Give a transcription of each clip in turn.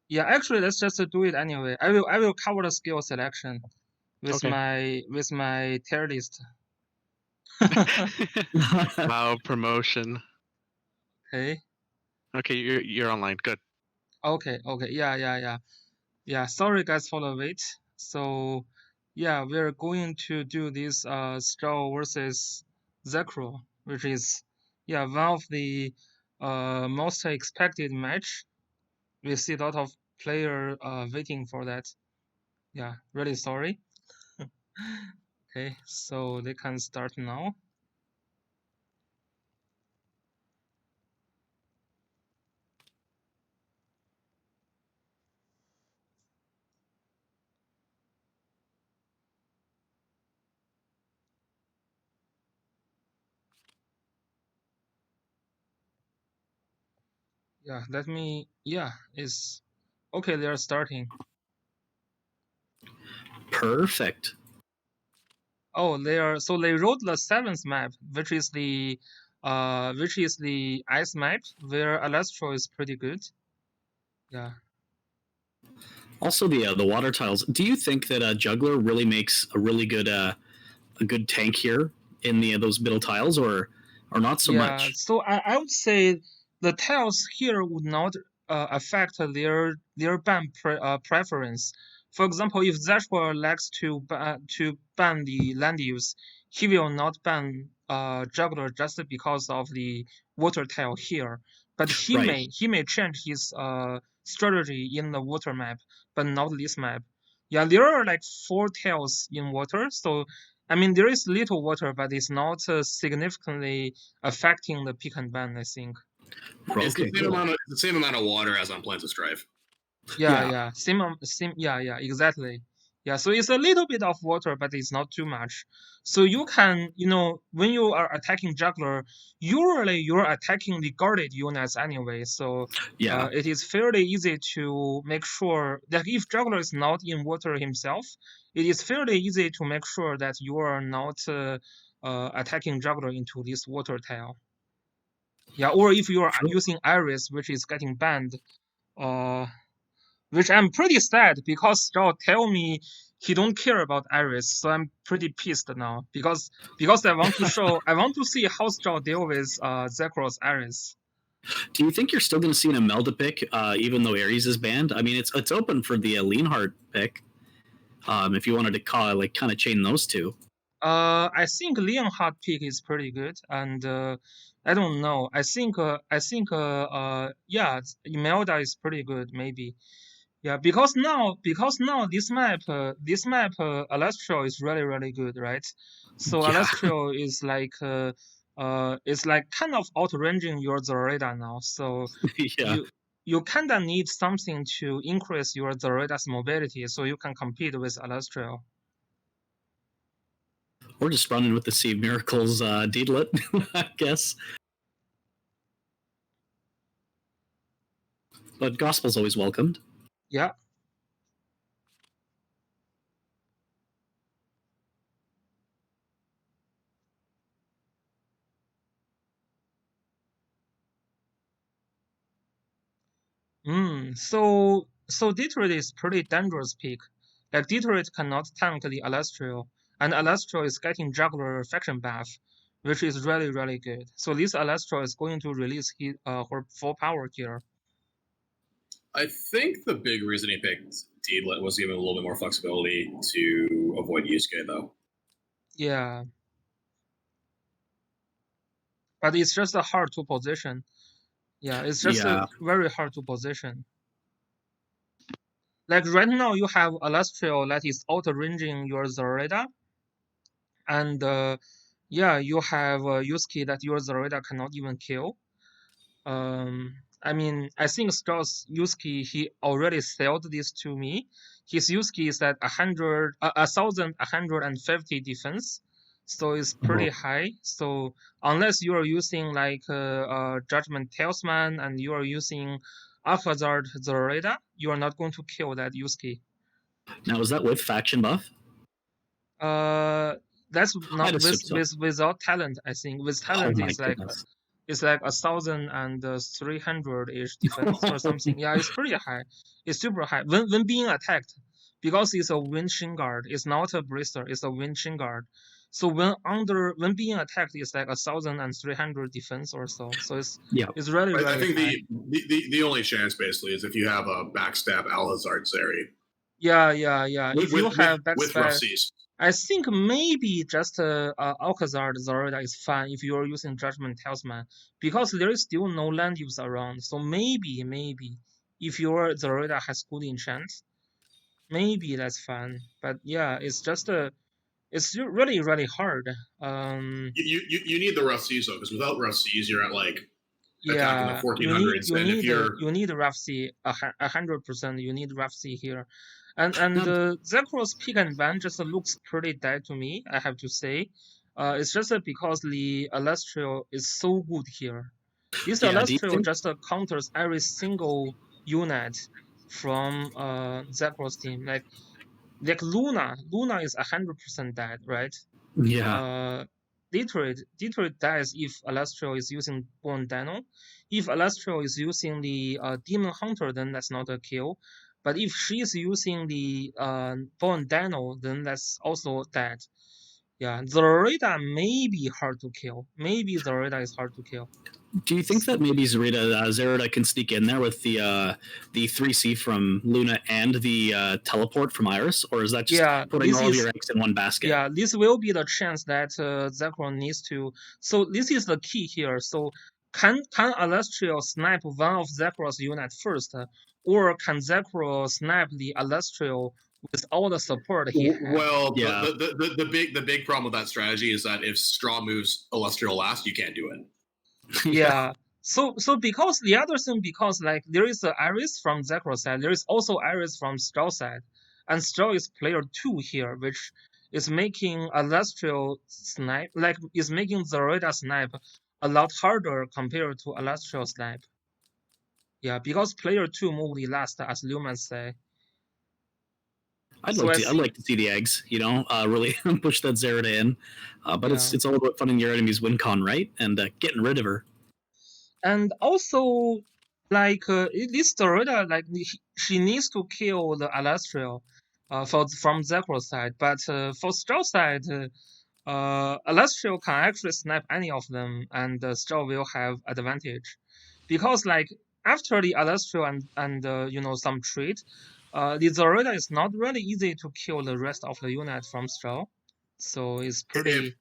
Yeah, actually, let's just do it anyway. I will cover the skill selection with Okay. my tier list. Wow, promotion. Okay. Okay, you're online. Good. Okay. Yeah. Sorry guys for the wait. So yeah, we're going to do this Straw versus Zycro, which is one of the most expected match. We see a lot of player waiting for that. Yeah, really sorry. Okay, so they can start now. Yeah, it's okay. They are starting. Perfect. Oh, they wrote the seventh map, which is the ice map, where Alastro is pretty good. Yeah. Also, the water tiles. Do you think that Juggler really makes a really good a good tank here in the those middle tiles, or not so Yeah, much? so I would say the tiles here would not affect their preference. For example, if Zashua likes to ban the land use, he will not ban Juggler just because of the water tile here. But Right. he may change his strategy in the water map, but not this map. Yeah, there are like 4 tiles in water, so I mean there is little water, but it's not significantly affecting the pick and ban, I think. It's the Okay, same cool. amount of it's the same amount of water as on Plants of Strife. Yeah. Same, yeah, exactly. Yeah, so it's a little bit of water, but it's not too much. So you can, when you are attacking juggler, usually you're attacking the guarded units anyway. So Yeah. it is fairly easy to make sure that if juggler is not in water himself, it is fairly easy to make sure that you are not attacking juggler into this water tile. Yeah, or if you are using Iris, which is getting banned, uh, which I'm pretty sad because Strauss tell me he don't care about Iris, so I'm pretty pissed now because I want to see how Strauss deal with Zekro's Iris. Do you think you're still going to see an Imelda pick, even though Ares is banned? I mean, it's open for the Leanhart pick. If you wanted to kind of chain those two. I think Leonhard pick is pretty good, and I don't know. Yeah, Imelda is pretty good, maybe. Yeah, because now this map Alastro is really really good, right? So Yeah. Alastro is it's like kind of outranging your Zoreda now. So Yeah. you kind of need something to increase your Zoreda's mobility so you can compete with Alastro. Or just running with the Sea of Miracles Deedlet, I guess. But Gospel's always welcomed. Yeah. So Detroit is pretty dangerous pick. Like Detroit cannot tank the Alastro, and Alastro is getting juggler faction buff, which is really really good. So this Alastro is going to release her full power here. I think the big reason he picked Deedlet was giving him a little bit more flexibility to avoid Yusuke, though. Yeah, but it's just hard to position. Yeah, it's just very hard to position. Like right now, you have Alastro that is out-ranging your Zoreda, and you have Yusuke that your Zoreda cannot even kill. I mean, I think Strauss Yusuke he already sold this to me. His Yusuke is at 1,150 defense, so it's pretty high. So unless you are using like Judgment Talisman and you are using Alphazard Zoreda, you are not going to kill that Yusuke. Now, is that with faction buff? That's not without without talent. I think with talent is like goodness. It's like 1,300 ish defense or something. Yeah, it's pretty high. It's super high when being attacked, because it's a wind shin guard. It's not a bracer. It's a wind shin guard. So when being attacked, it's like 1,300 defense or so. So it's really I really think high. the only chance basically is if you have a backstab Alhazard Zeri. Yeah. If you have with rough backstab, seas. I think maybe just Alcazar Zorida is fine if you're using Judgment Talisman, because there is still no land use around. So maybe if your Zorida has good enchant, maybe that's fine. But yeah, it's just it's really really hard. You need the rough seas though, because without rough seas, you're at like attacking the Yeah, 1400s, and if you're you need rough sea 100%. You need rough sea here, and Zycro's pick and ban just looks pretty dead to me. I have to say, it's just because the Alastrio is so good here. This Yeah, do you Alastrio think- just counters every single unit from Zycro's team. Like Luna is 100% dead, right? Yeah. Detroit dies if Alastrio is using Born Dino. If Alastrio is using the Demon Hunter, then that's not a kill. But if she is using the Born Dino, then that's also dead. Yeah, Zorida may be hard to kill. Maybe Zorida is hard to kill. Do you think that maybe Zerida can sneak in there with the 3C from Luna and the teleport from Iris, or is that just putting all of your eggs in one basket? Yeah, this will be the chance that Zycro needs to. So this is the key here. So can Alastrio snipe one of Zycro's unit first, or can Zycro snipe the Alastrio with all the support he has? Well, yeah. the big problem with that strategy is that if Straw moves Alastrio last, you can't do it. Yeah. So because the other thing, because like there is the Iris from Zycro side, there is also Iris from Straw side, and Straw is player 2 here, which is making Alastrio snipe, like is making Zorida snipe a lot harder compared to Alastrio snipe. Yeah, because player 2 move the last, as Lumen say. I'd like to see the eggs, really push that Zerida in. But it's all about funding your enemy's win con, right? And getting rid of her. And also, like this Zorida, like she needs to kill the Alastrio from Zycro side. But for Straw side, Alastrio can actually snipe any of them, and Straw will have advantage, because like after the Alastrio and some trait, the Zorida is not really easy to kill the rest of the unit from Straw, so it's pretty.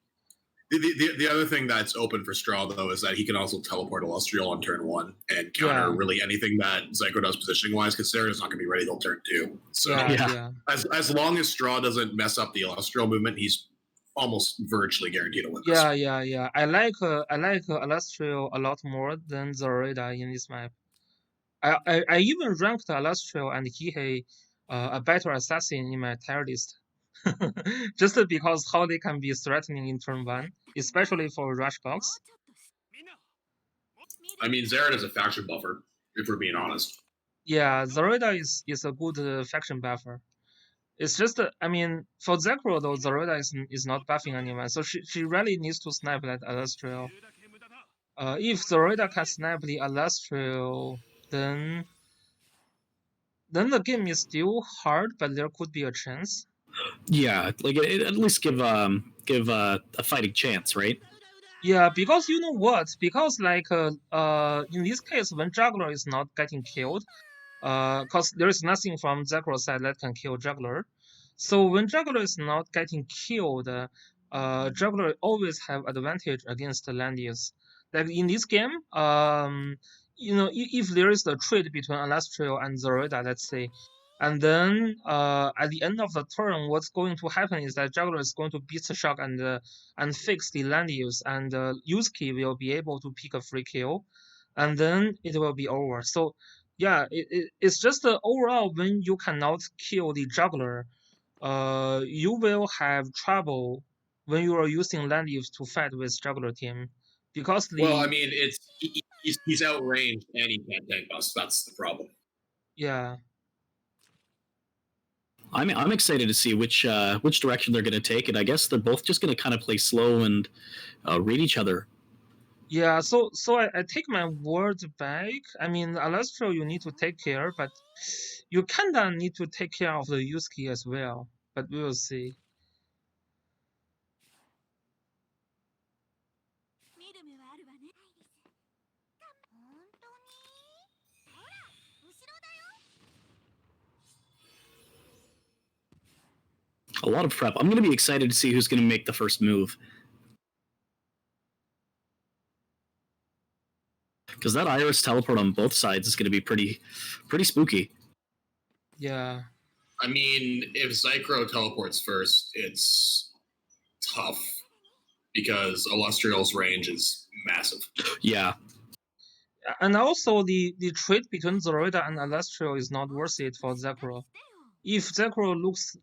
The other thing that's open for Straw, though, is that he can also teleport Alastrio on turn 1 and counter really anything that Zycro does positioning-wise, because Sarah's not going to be ready till turn 2. So as long as Straw doesn't mess up the Alastrio movement, he's almost virtually guaranteed to win this. Yeah. I like Alastrio a lot more than Zorida in this map. I even ranked Alastrio and Hihei a better assassin in my tier list. Just because how they can be threatening in turn 1, especially for rush box. I mean, Zerida is a faction buffer, if we're being honest. Yeah, Zorida is a good faction buffer. It's just, I mean, for Zycro though, Zorida is not buffing anyone, so she really needs to snipe that Alastrio. If Zorida can snipe the Alastrio, then the game is still hard, but there could be a chance. Yeah, like at least give a fighting chance, right? Yeah, because you know what? Because like in this case, when Juggler is not getting killed, because there is nothing from Zycro side that can kill Juggler. So when Juggler is not getting killed, Juggler always have advantage against the land use. Like in this game, if there is a trade between Alastrio and Zorida, let's say, and then at the end of the turn, what's going to happen is that Juggler is going to beat the shock and fix the land use, and Yusuke will be able to pick a free kill, and then it will be over. So yeah, it's just overall when you cannot kill the Juggler, you will have trouble when you are using land use to fight with Juggler team, because well, I mean, he's outranged and he can't tank us. That's the problem. Yeah. I'm excited to see which direction they're going to take, and I guess they're both just going to kind of play slow and read each other. Yeah, so I take my word back. I mean, Alastro, you need to take care, but you kinda need to take care of the Yusuke as well. But we will see. A lot of prep. I'm going to be excited to see who's going to make the first move. Because that Iris teleport on both sides is going to be pretty spooky. Yeah. I mean, if Zycro teleports first, it's tough because Illustrial's range is massive. Yeah. And also the trade between Zoraida and Alastrio is not worth it for Zycro. If Zycro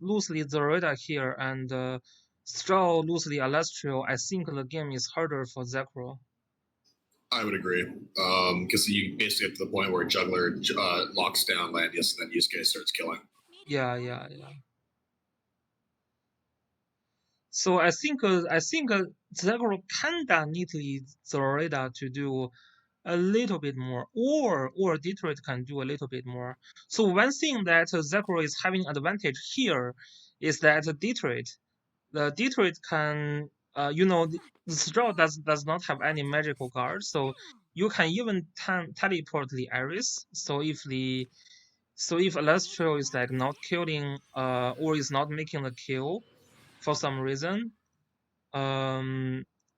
loses Zoraida here and Straw loses Alastrio, I think the game is harder for Zycro. I would agree, because you basically get to the point where Juggler locks down Landius and then Yusuke starts killing. Yeah. So I think Zycro kinda needly Zoraida to do a little bit more, or Detroit can do a little bit more. So one thing that Zycro is having advantage here is that Detroit can, the straw does not have any magical guard, so you can even teleport the Iris. So if Alastrio is like not killing or is not making the kill for some reason,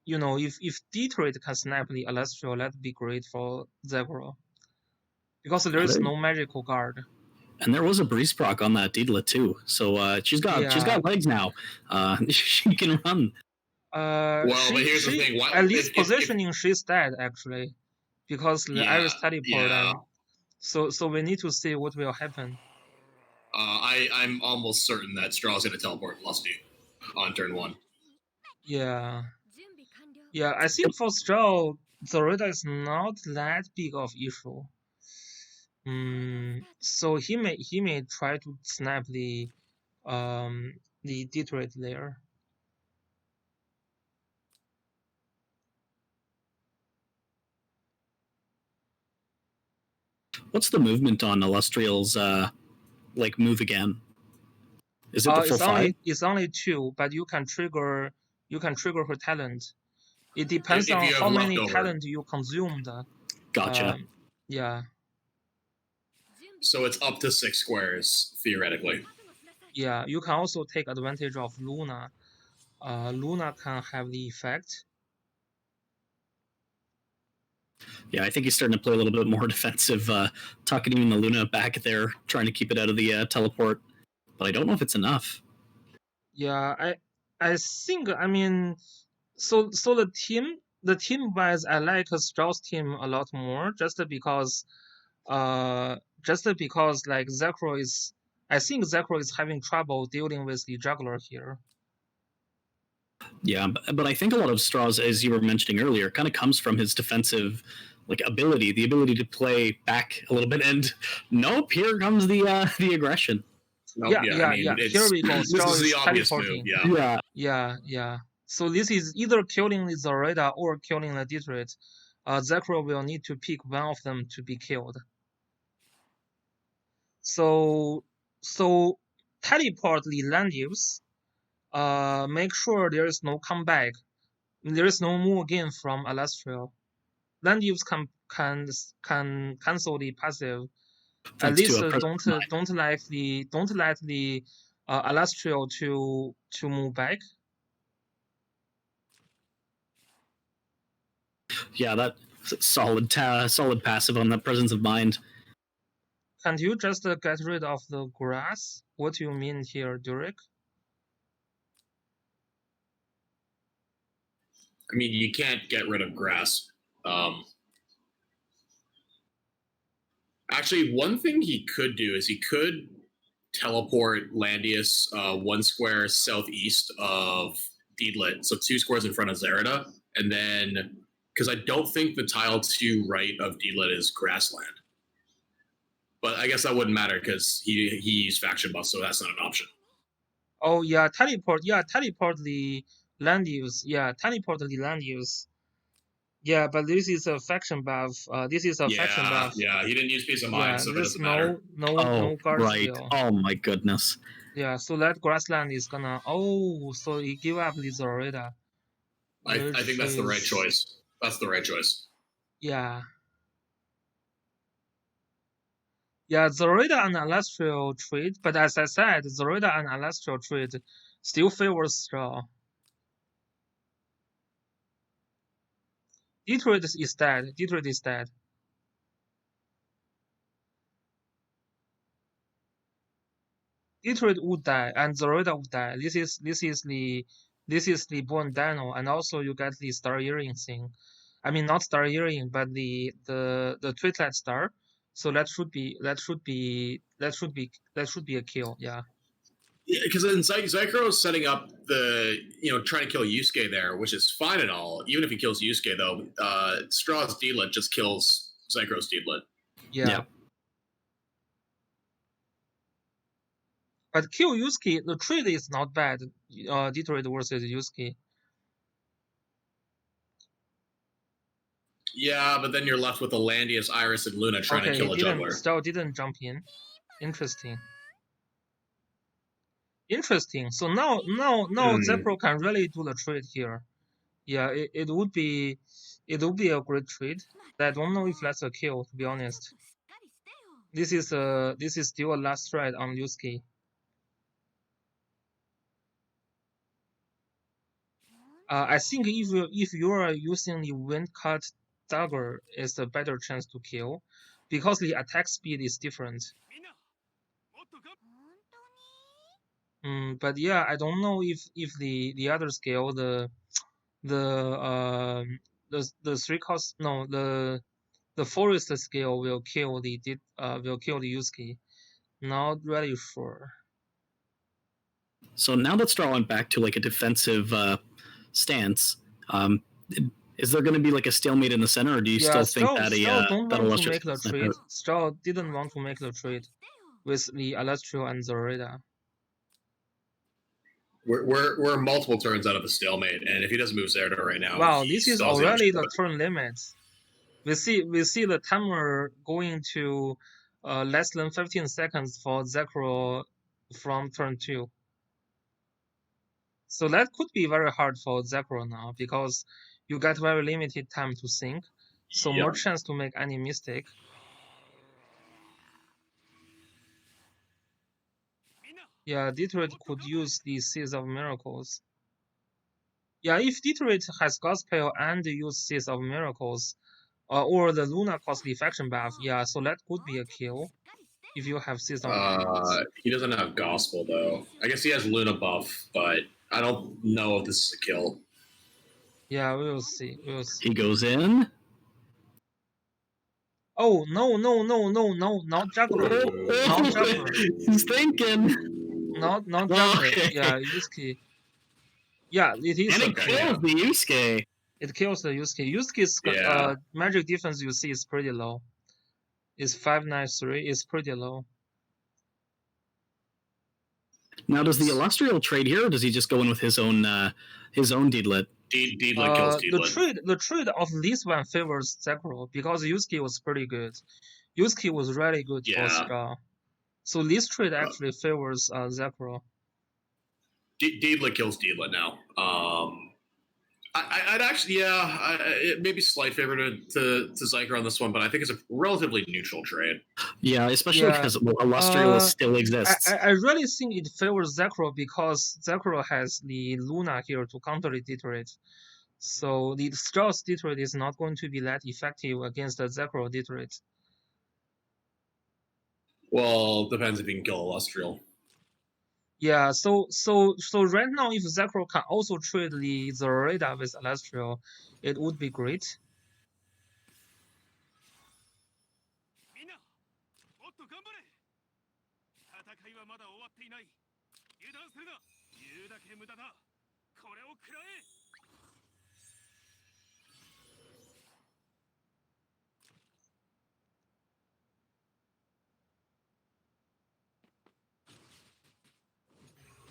if Detroit can snap the Alastrio, that'd be great for Zycro. Because there is no magical guard. And there was a breeze proc on that Deedla too, so she's got legs now. She can run. Well, but here's the thing: at least positioning, she's dead actually, because the Iris teleport. Yeah. So we need to see what will happen. I'm almost certain that Straw's going to teleport Lusty on turn 1. Yeah. I think for Straw, Zoraida is not that big of issue. So he may try to snap the Detroit there. What's the movement on Illustrial's move again? Is it the full 5? It's only 2, but you can trigger her talent. It depends on how many talent you consumed. Gotcha. Yeah. So it's up to 6 squares theoretically. Yeah, you can also take advantage of Luna. Luna can have the effect. Yeah, I think he's starting to play a little bit more defensive, tucking even the Luna back there, trying to keep it out of the teleport. But I don't know if it's enough. Yeah, I think, I mean, so the team wise, I like Strauss team a lot more, just because like Zycro is, I think Zycro is having trouble dealing with the juggler here. Yeah, but I think a lot of Strauss, as you were mentioning earlier, kind of comes from his defensive ability, the ability to play back a little bit. And nope, here comes the aggression. Nope, yeah. Here we go. Strauss is teleporting. Move. Yeah. So this is either killing the Zoraida or killing the Detroit. Zycro will need to pick one of them to be killed. So teleport the Landius. Make sure there is no comeback. There is no more gain from Alastrio. Landius can cancel the passive. At least don't let the Alastrio to move back. Yeah, that's solid passive on that presence of mind. Can't you just get rid of the grass? What do you mean here, Durek? I mean, you can't get rid of grass. Actually, one thing he could do is he could teleport Landius 1 square southeast of Deedlit, so 2 squares in front of Zerida, and then because I don't think the tile to right of Deedlit is grassland. But I guess that wouldn't matter because he used faction buff, so that's not an option. Oh yeah, teleport the land use. Yeah, teleport the land use. Yeah, but this is a faction buff. This is a faction buff. Yeah, he didn't use Peace of Mind, Yeah, so that there's doesn't matter. no guard right. skill. Oh my goodness. Yeah, so that grassland is gonna. Oh, so he give up the Zorita. I think that's the right choice. That's the right choice. Yeah. Yeah, Zorita and Alastral trade, but as I said, Zorita and Alastral trade still favors Straw. Detroit is dead. Detroit is dead. Detroit would die and Zorita would die. This is the Born Dino, and also you get the Star Earring thing. I mean not Star Earring, but the Twitlet Star. So that should be a kill. Yeah. Yeah, because then Zycro is setting up the trying to kill Yusuke there, which is fine and all. Even if he kills Yusuke, though, Straw's Deedlet just kills Zycro's Deedlet. Yeah. But kill Yusuke, the trade is not bad. Detroit versus Yusuke. Yeah, but then you're left with Alandius, Iris, and Luna trying to kill a juggler. Still didn't jump in. Interesting. So now Zycro can really do the trade here. Yeah, it would be a great trade. I don't know if that's a kill, to be honest. This is still a last threat on Yusuke. I think if you are using the wind cut dagger, it's a better chance to kill, because the attack speed is different. But yeah, I don't know if the other skill, the 3 cost, no, the forest skill will kill the Yusuke. Not really sure. So now that Straw went back to like a defensive stance, is there going to be like a stalemate in the center, or do you still think that Straw didn't want to make the trade with the Alastral and Zorita. We're multiple turns out of a stalemate, and if he doesn't move Zerda right now, wow, this is already the turn limit. We see the timer going to less than 15 seconds for Zycro from turn 2. So that could be very hard for Zycro now, because you get very limited time to think, so more chance to make any mistake. Yeah, Detroit could use the Seeds of Miracles. Yeah, if Detroit has Gospel and use Seeds of Miracles, or the Luna costly faction buff, yeah, so that could be a kill if you have Seeds of Miracles. He doesn't have Gospel, though. I guess he has Luna buff, but I don't know if this is a kill. Yeah, we will see. He goes in. Oh, no, not Juggler. Not Juggler. He's thinking. Not Juggler. Okay. Yeah, Yusuke. Yeah, it is. And it kills the Yusuke. It kills the Yusuke. Yusuke's magic defense, you see, is pretty low. It's 593. It's pretty low. Now, does the Illustrial trade here, or does he just go in with his own Deedlet? Deedlet kills Deedlet. The trade of this one favors Zycro, because Yusuke was pretty good. Yusuke was really good for Straw. So this trade actually favors Zycro. Deedlet kills Deedlet now. I'd actually, it may be slight favor to Zycro on this one, but I think it's a relatively neutral trade. Yeah, especially because Illustrial still exists. I really think it favors Zycro, because Zycro has the Luna here to counter the Detroit. So the Straw's Detroit is not going to be that effective against the Zycro Detroit. Well, depends if you can kill Illustrial. Yeah, so right now, if Zycro can also trade the Zorita with Illustrial, it would be great.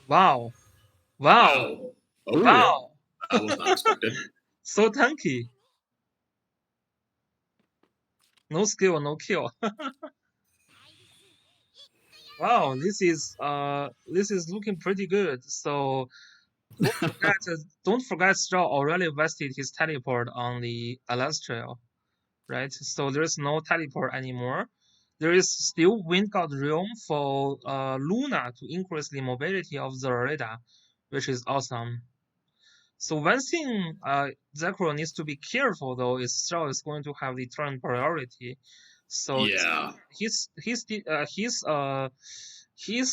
Wow. Oh, wow. That was not expected. So tanky. No skill, no kill. Wow, this is looking pretty good. So don't forget Straw already vested his teleport on the Celestial, right? So there's no teleport anymore. There is still Wind God Realm for Luna to increase the mobility of Zoraida, which is awesome. So one thing Zycro needs to be careful though is Straw is going to have the turn priority. So Yeah. his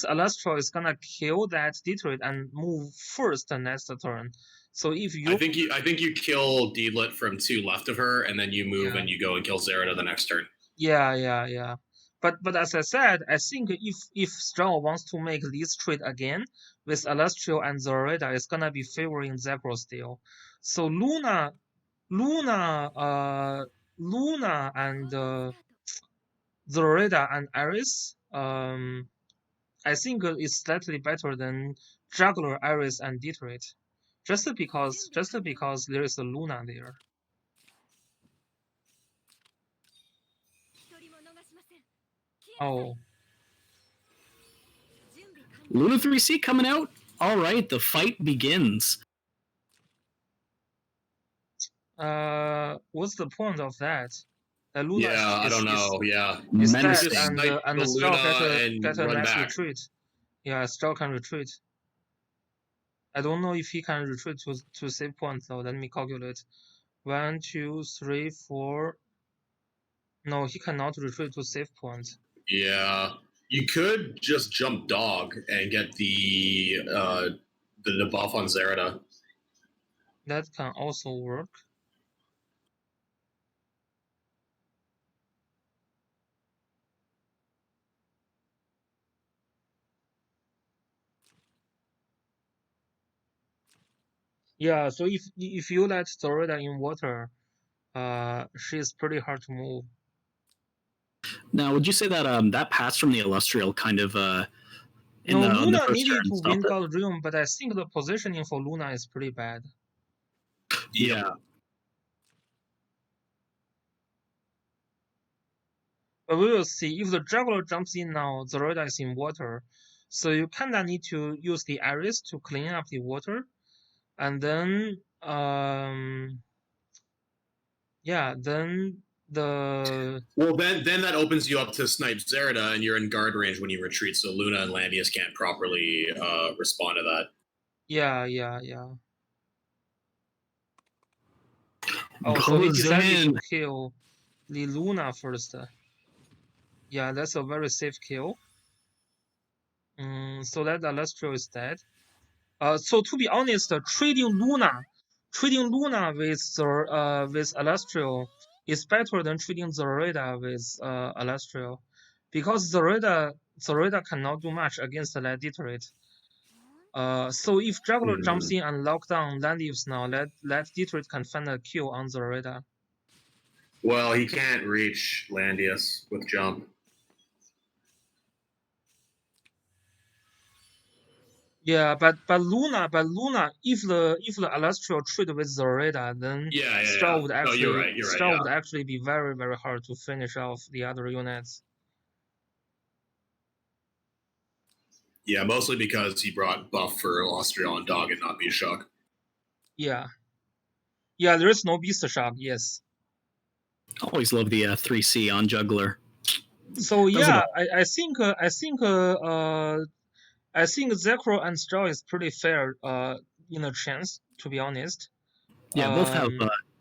Celestial is gonna kill that Detroit and move first the next turn. So if you I think you kill Deedlit from 2 left of her, and then you move and you go and kill Zerida the next turn. Yeah. But as I said, I think if Straw wants to make this trade again with Celestial and Zoraida, it's gonna be favoring Zycro still. So Luna and Zoraida and Ares, I think is slightly better than Juggler, Ares, and Detroit, just because there is a Luna there. Oh. Luna 3C coming out. All right, the fight begins. What's the point of that? Luna I don't know. Is dead, and the Straw get a nice back. retreat. Yeah, Straw can retreat. I don't know if he can retreat to save point though. Let me calculate. 1, 2, 3, 4. No, he cannot retreat to save point. Yeah, you could just jump dog and get the debuff on Zerida. That can also work. Yeah, so if you let Zoraida in water, she's pretty hard to move. Now, would you say that that pass from the Celestial kind of no, Luna needed to win God Realm, but I think the positioning for Luna is pretty bad. Yeah. But we will see. If the Juggler jumps in now, Zoraida is in water. So you kinda need to use the Ares to clean up the water. And then then then that opens you up to snipe Zerida, and you're in guard range when you retreat, so Luna and Landius can't properly respond to that. Yeah. Oh, so he decided to kill the Luna first. Yeah, that's a very safe kill. So that Celestial is dead. So to be honest, trading Luna with Celestial is better than trading Zoraida with Celestial, because Zoraida cannot do much against that Detroit. So if Juggler jumps in and lock down Landius now, that Detroit can find a kill on Zoraida. Well, he can't reach Landius with jump. Yeah, but Luna, if the Celestial trade with Zoraida, then Straw would actually be very, very hard to finish off the other units. Yeah, mostly because he brought buff for Austria and Dog and not Beast Shock. Yeah, there is no Beast Shock. Yes. Always love the 3C on Juggler. So yeah, I think Zycro and Straw is pretty fair in a chance, to be honest. Yeah, both have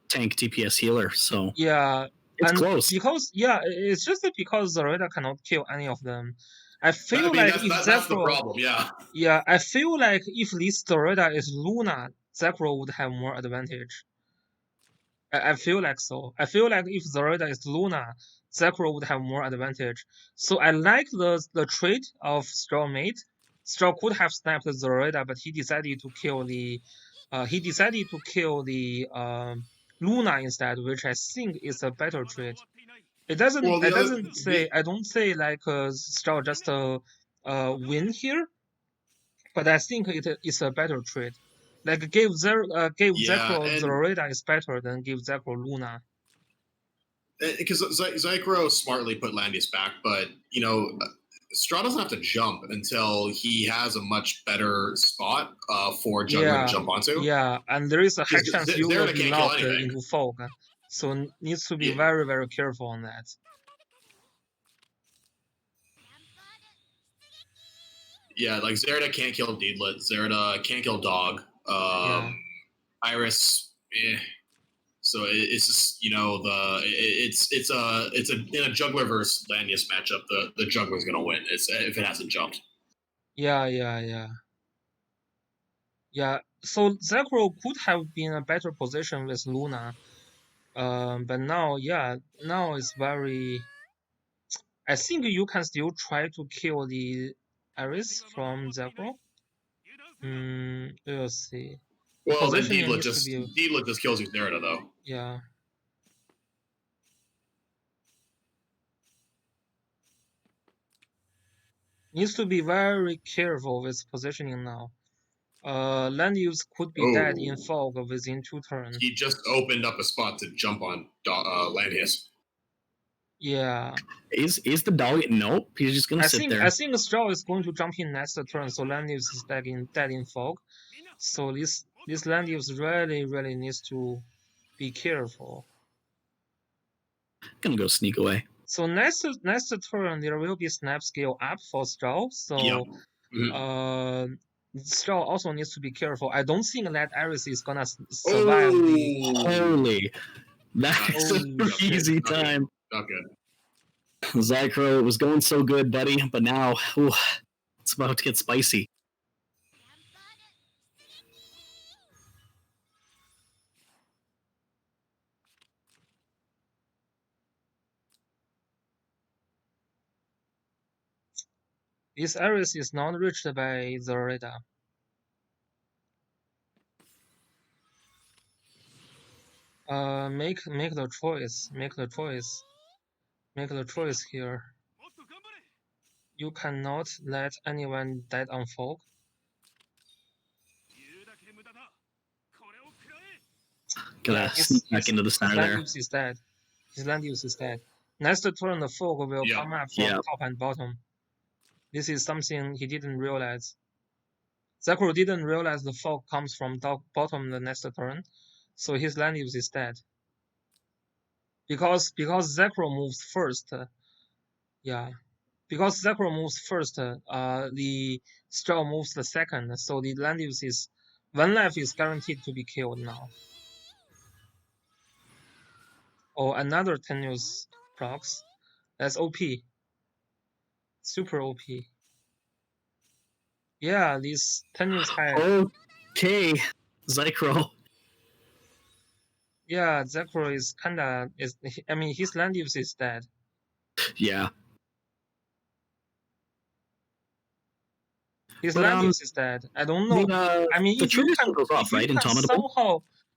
tank DPS healer, so yeah, it's close. Because it's just because Zoraida cannot kill any of them. I feel like if that's the problem. Yeah, I feel like if this Zoraida is Luna, Zycro would have more advantage. I feel like so. I feel like if Zoraida is Luna, Zycro would have more advantage. So I like the trait of Straw Mate. Straw could have snapped Zoraida, but he decided to kill the Luna instead, which I think is a better trait. It doesn't. I don't say like Straw just win here, but I think it's a better trait. Like give Zycro Zoraida is better than give Zycro Luna. because Zycro smartly put Landius back, but Straw doesn't have to jump until he has a much better spot for Juggler to jump onto. Yeah, and there is a high Because chance you will Zerida be can't kill knocked anything. into fog, so needs to be very, very careful on that. Yeah, like Zerida can't kill Deedlit. Zerida can't kill Dog. Iris, So it's just it's in a juggler versus Landius matchup, the juggler's gonna win. If it hasn't jumped. Yeah. So Zycro could have been a better position with Luna, but now it's very. I think you can still try to kill the Iris from Zycro. We'll see. Well, then Deedlit just kills you Zerida though. Yeah. Needs to be very careful with positioning now. Landius could be dead in fog within 2 turns. He just opened up a spot to jump on Landius. Yeah. Is the dog? Nope. He's just gonna sit there. I think Straw is going to jump in next turn, so Landius is dead in fog. So this Landius really needs to be careful. Gonna go sneak away. So next turn there will be snap skill up for Straw. So Straw also needs to be careful. I don't think that Iris is gonna survive Holy, that's a crazy time. Not good. Zycro, it was going so good, buddy, but now it's about to get spicy. This Iris is not reached by the radar. Make the choice. Make the choice here. You cannot let anyone die on fog. Gonna sneak back into the center there. His Landius is dead. Next turn, the fog will come up from top and bottom. This is something he didn't realize. Zycro didn't realize the fog comes from bottom the next turn, so his Landius is dead. Because Zycro moves first. Because Zycro moves first, the Straw moves the second, so the Landius is 1 life is guaranteed to be killed now. Oh, another tenuous procs. That's OP. Super OP. Yeah, this tenuous head. Okay, Zycro. Yeah, Zycro is kinda I mean his Landius is dead. Yeah. His Landius is dead. I don't know. I mean, if you can,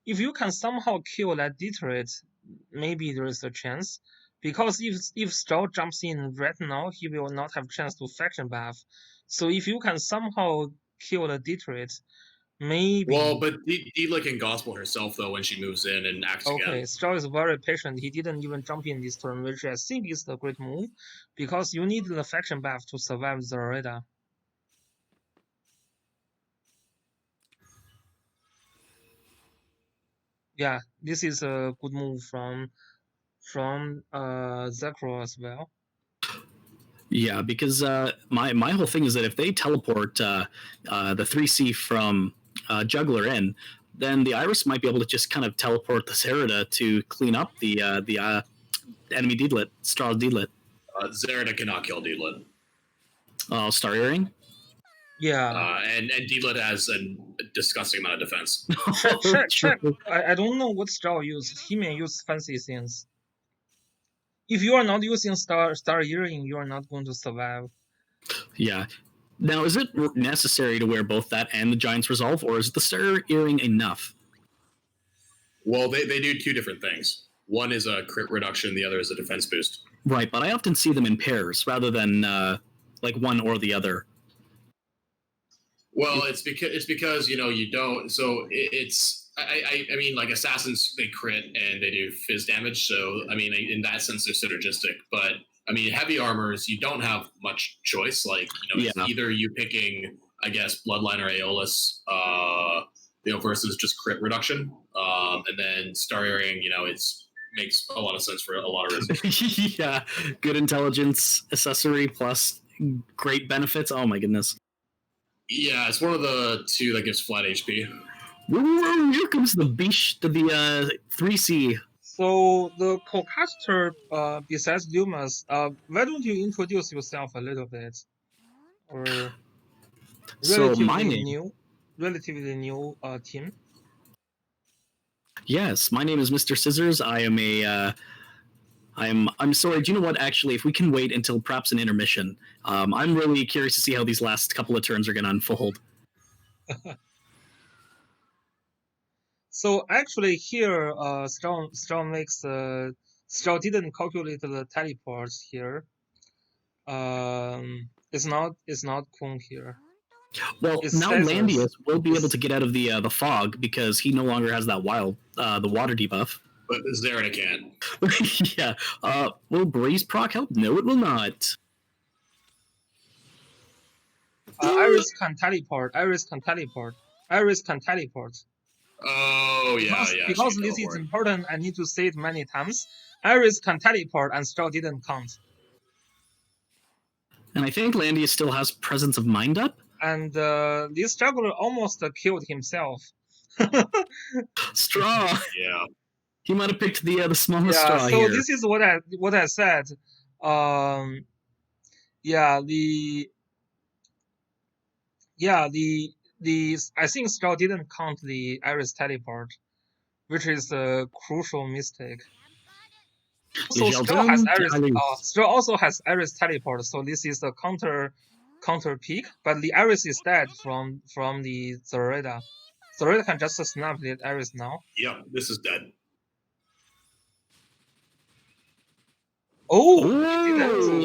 if you can somehow kill that Detroit, maybe there is a chance. Because if Straw jumps in right now, he will not have chance to faction buff. So if you can somehow kill the Detroit, maybe. Well, but Deedlit can gospel herself though when she moves in and acts again. Okay, Straw is very patient. He didn't even jump in this turn, which I think is a great move, because you need the faction buff to survive the radar. Yeah, this is a good move from Zycro as well. Yeah, because my whole thing is that if they teleport the 3C from Juggler in, then the Iris might be able to just kind of teleport the Zerida to clean up the enemy Deedlit, Straw Deedlit. Zerida cannot kill Deedlit. Oh, Star Earring? Yeah. And Deedlit has a disgusting amount of defense. Check. I don't know what Straw uses. He may use fancy things. If you are not using Star Earring, you are not going to survive. Yeah. Now, is it necessary to wear both that and the Giant's Resolve, or is the Star Earring enough? Well, they do 2 different things. One is a crit reduction, the other is a defense boost. Right, but I often see them in pairs rather than like one or the other. Well, it's because you don't. So it's I mean, like assassins, they crit and they do fizz damage. So I mean, in that sense, they're synergistic. But I mean, heavy armors, you don't have much choice. Like it's either you picking, I guess, Bloodline or Aeolus, versus just crit reduction. And then Star Earring, it's makes a lot of sense for a lot of reasons. Yeah, good intelligence accessory plus great benefits. Oh my goodness. Yeah, it's one of the two that gives flat HP. Whoa, here comes the beast to the 3C. So the co-caster, besides Lumas, why don't you introduce yourself a little bit? Or relatively new team. Yes, my name is Mr. Scissors. I am I'm sorry. Do you know what? Actually, if we can wait until perhaps an intermission, I'm really curious to see how these last couple of turns are going to unfold. So actually, here, Strong didn't calculate the teleports here. It's not Kun here. Well, now Landius will be able to get out of the fog because he no longer has that the water debuff. But Zerina can't. Yeah. Will Breeze proc help? No, it will not. Iris can teleport. Oh, yeah, because this is important, I need to say it many times. Iris can teleport and still didn't count. And I think Landius still has Presence of Mind up. And this juggler almost killed himself. Straw. Yeah. He might have picked the smallest straw so here. So this is what I said. I think Straw didn't count the Iris teleport, which is a crucial mistake. So Straw has Iris. Straw also has Iris teleport, so this is a counter peak. But the Iris is dead from the Zoraida. Zoraida can just snap the Iris now. Yep, this is dead. Oh,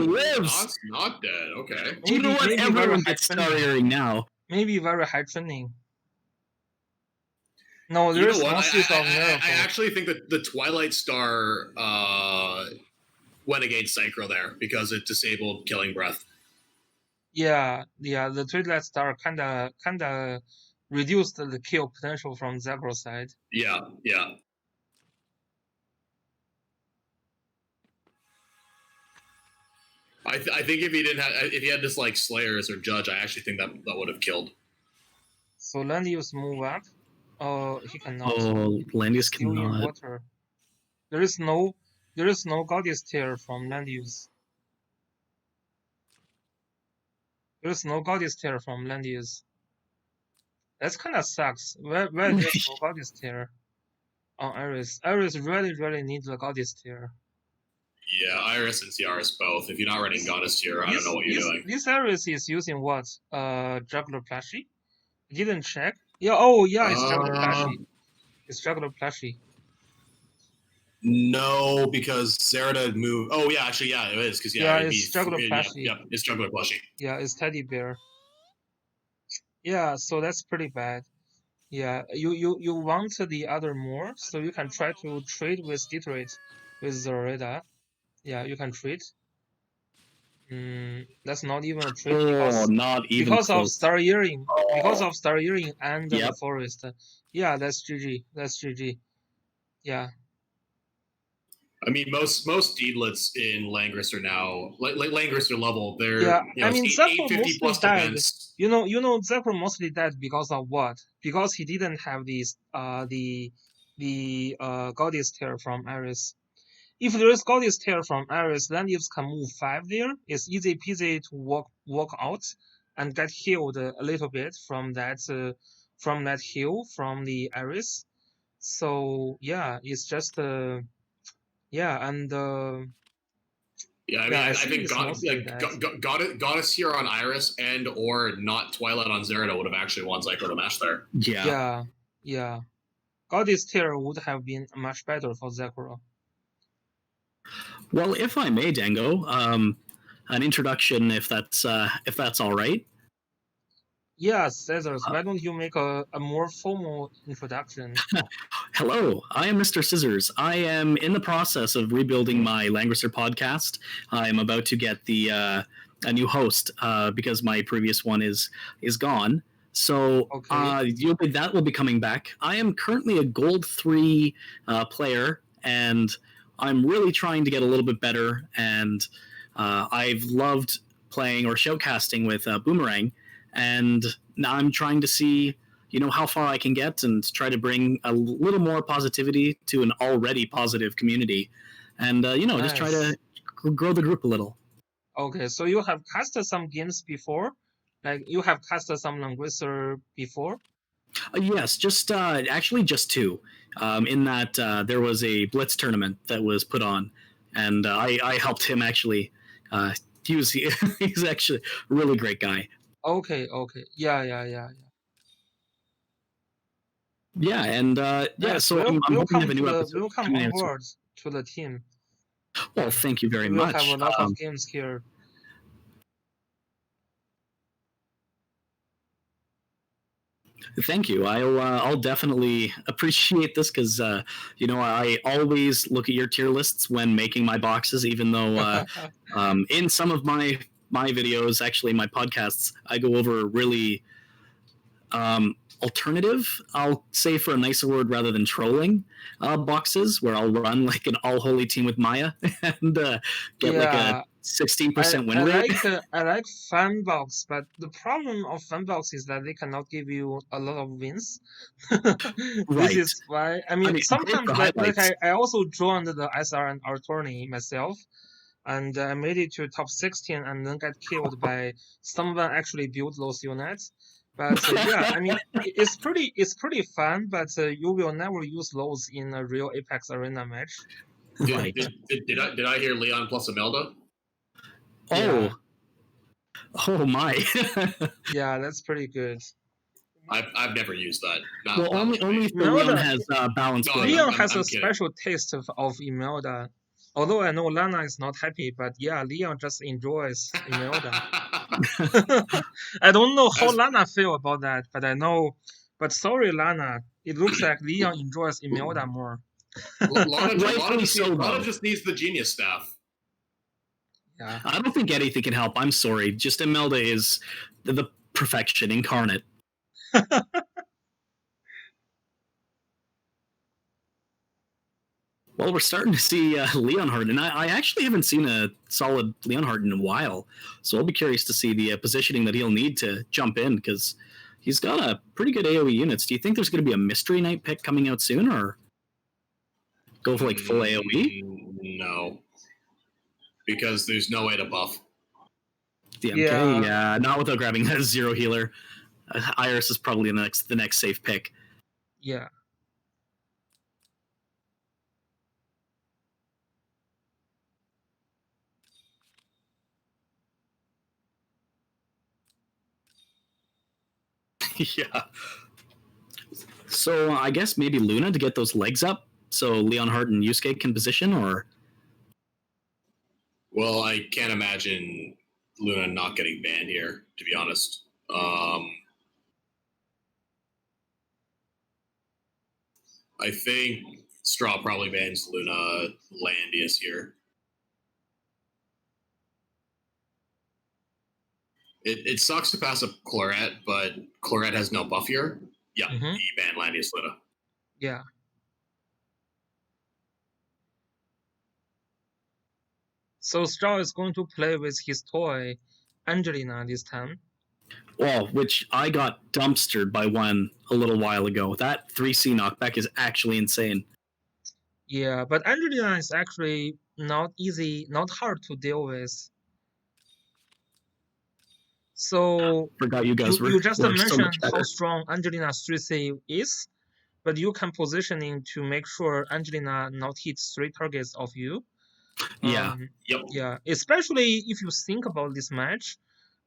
lives. Not dead. Okay. Maybe, you know what? Everyone gets Star Earring now. Maybe very high training. No, there's monsters of miracle. I actually think that the Twilight Star went against Zycro there because it disabled Killing Breath. Yeah. The Twilight Star kinda reduced the kill potential from Zycro's side. Yeah. I think if he had this like Slayers or Judge, I actually think that would have killed. So Landius move up. Oh, he cannot. Oh, Landius cannot. Water. There is no Goddess Tear from Landius. That kind of sucks. Where there's no Goddess Tear on Iris. Iris really needs the Goddess Tear. Yeah, Iris and Ciaris both. If you're not running Goddess Tier, I don't know what you're doing. This Iris is using what? Juggler Plushie? Didn't check. Yeah, oh yeah, it's Juggler Plushie. It's Juggler Plushie. No, because Zerida moved. Oh yeah, actually yeah, it is because it's Juggler Plushie. Yeah, it's Juggler Plushie. Yeah, it's Teddy Bear. Yeah, so that's pretty bad. Yeah, you want the other more, so you can try to trade with Detroit with Zoraida. Yeah, you can trade. That's not even a trade because of Star Earring. Because of Star Earring and the Forest. Yeah, that's GG. Yeah. I mean, most deedlets in Langris are now like Langris are level. They're I mean, 850 plus defense. You know, Zycro mostly died because of what? Because he didn't have these the Goddess Tear from Iris. If there is Goddess Tear from Iris, Landius can move 5 there. It's easy peasy to walk out and get healed a little bit from that heal from the Iris. So yeah, it's just I think Goddess here on Iris and or not Twilight on Zerida would have actually won Zycro to match there. Yeah. Goddess Tear would have been much better for Zycro. Well, if I may, Dango, an introduction, if that's all right. Yeah, Scissors, why don't you make a more formal introduction? Hello, I am Mr. Scissors. I am in the process of rebuilding my Langrisser podcast. I am about to get a new host because my previous one is gone. So Okay. that will be coming back. I am currently a Gold 3 player, and I'm really trying to get a little bit better. And I've loved playing or showcasting with Boomerang, and now I'm trying to see how far I can get and try to bring a little more positivity to an already positive community, and just try Nice. to grow the group a little. Okay, so you have casted some games before? Like you have casted some Langrisser before? Yes, just actually just two. In that there was a Blitz tournament that was put on, and I helped him actually. He's actually a really great guy. Okay. Yeah. Yeah, and Nice. so I'm hoping to have a new episode Welcome coming on out soon. board to the team. Well, thank you very We will much. have a lot of games here. Thank you. I'll definitely appreciate this because I always look at your tier lists when making my boxes, even though in some of my videos, actually my podcasts, I go over really alternative, I'll say for a nicer word rather than trolling boxes, where I'll run like an all holy team with Maya and get like a 16% win rate. I like Funbox, but the problem of Funbox is that they cannot give you a lot of wins. This is why I mean sometimes I also joined the SRNR tourney myself, and I made it to top 16 and then got killed by someone actually built those units. But yeah, I mean it's pretty fun, but you will never use those in a real Apex Arena match. Right. Did I hear Leon plus Imelda? Yeah. Oh my. Yeah, that's pretty good. I've never used that. Well, only if Leon has balance. No, Leon has a special taste of Imelda. Although I know Lana is not happy, but yeah, Leon just enjoys Imelda. I don't know how Lana feel about that, but I know. But sorry, Lana. It looks like Leon enjoys Imelda more. Lana just needs the genius staff. Yeah. I don't think anything can help. I'm sorry. Just Imelda is the perfection incarnate. Well, we're starting to see Leonhardt, and I actually haven't seen a solid Leonhardt in a while, so I'll be curious to see the positioning that he'll need to jump in, because he's got a pretty good AoE units. Do you think there's going to be a Mystery Knight pick coming out soon, or go for like full AoE? No, because there's no way to buff. DMK, yeah, not without grabbing that Zero healer. Iris is probably the next safe pick. Yeah. Yeah. So I guess maybe Luna to get those legs up so Leonhardt and Yusuke can position, or? Well, I can't imagine Luna not getting banned here, to be honest. I think Straw probably bans Luna Landius here. It sucks to pass up Chlorette, but Chlorette has no buff here. Yeah, he banned Landius Luna. Yeah. So Straw is going to play with his toy, Angelina, this time. Well, which I got dumpstered by one a little while ago. That 3C knockback is actually insane. Yeah, but Angelina is actually not easy, not hard to deal with. So forgot you guys you just mentioned so how strong Angelina's 3C is, but you can positioning to make sure Angelina not hit 3 targets of you. Yeah. Yeah, especially if you think about this match,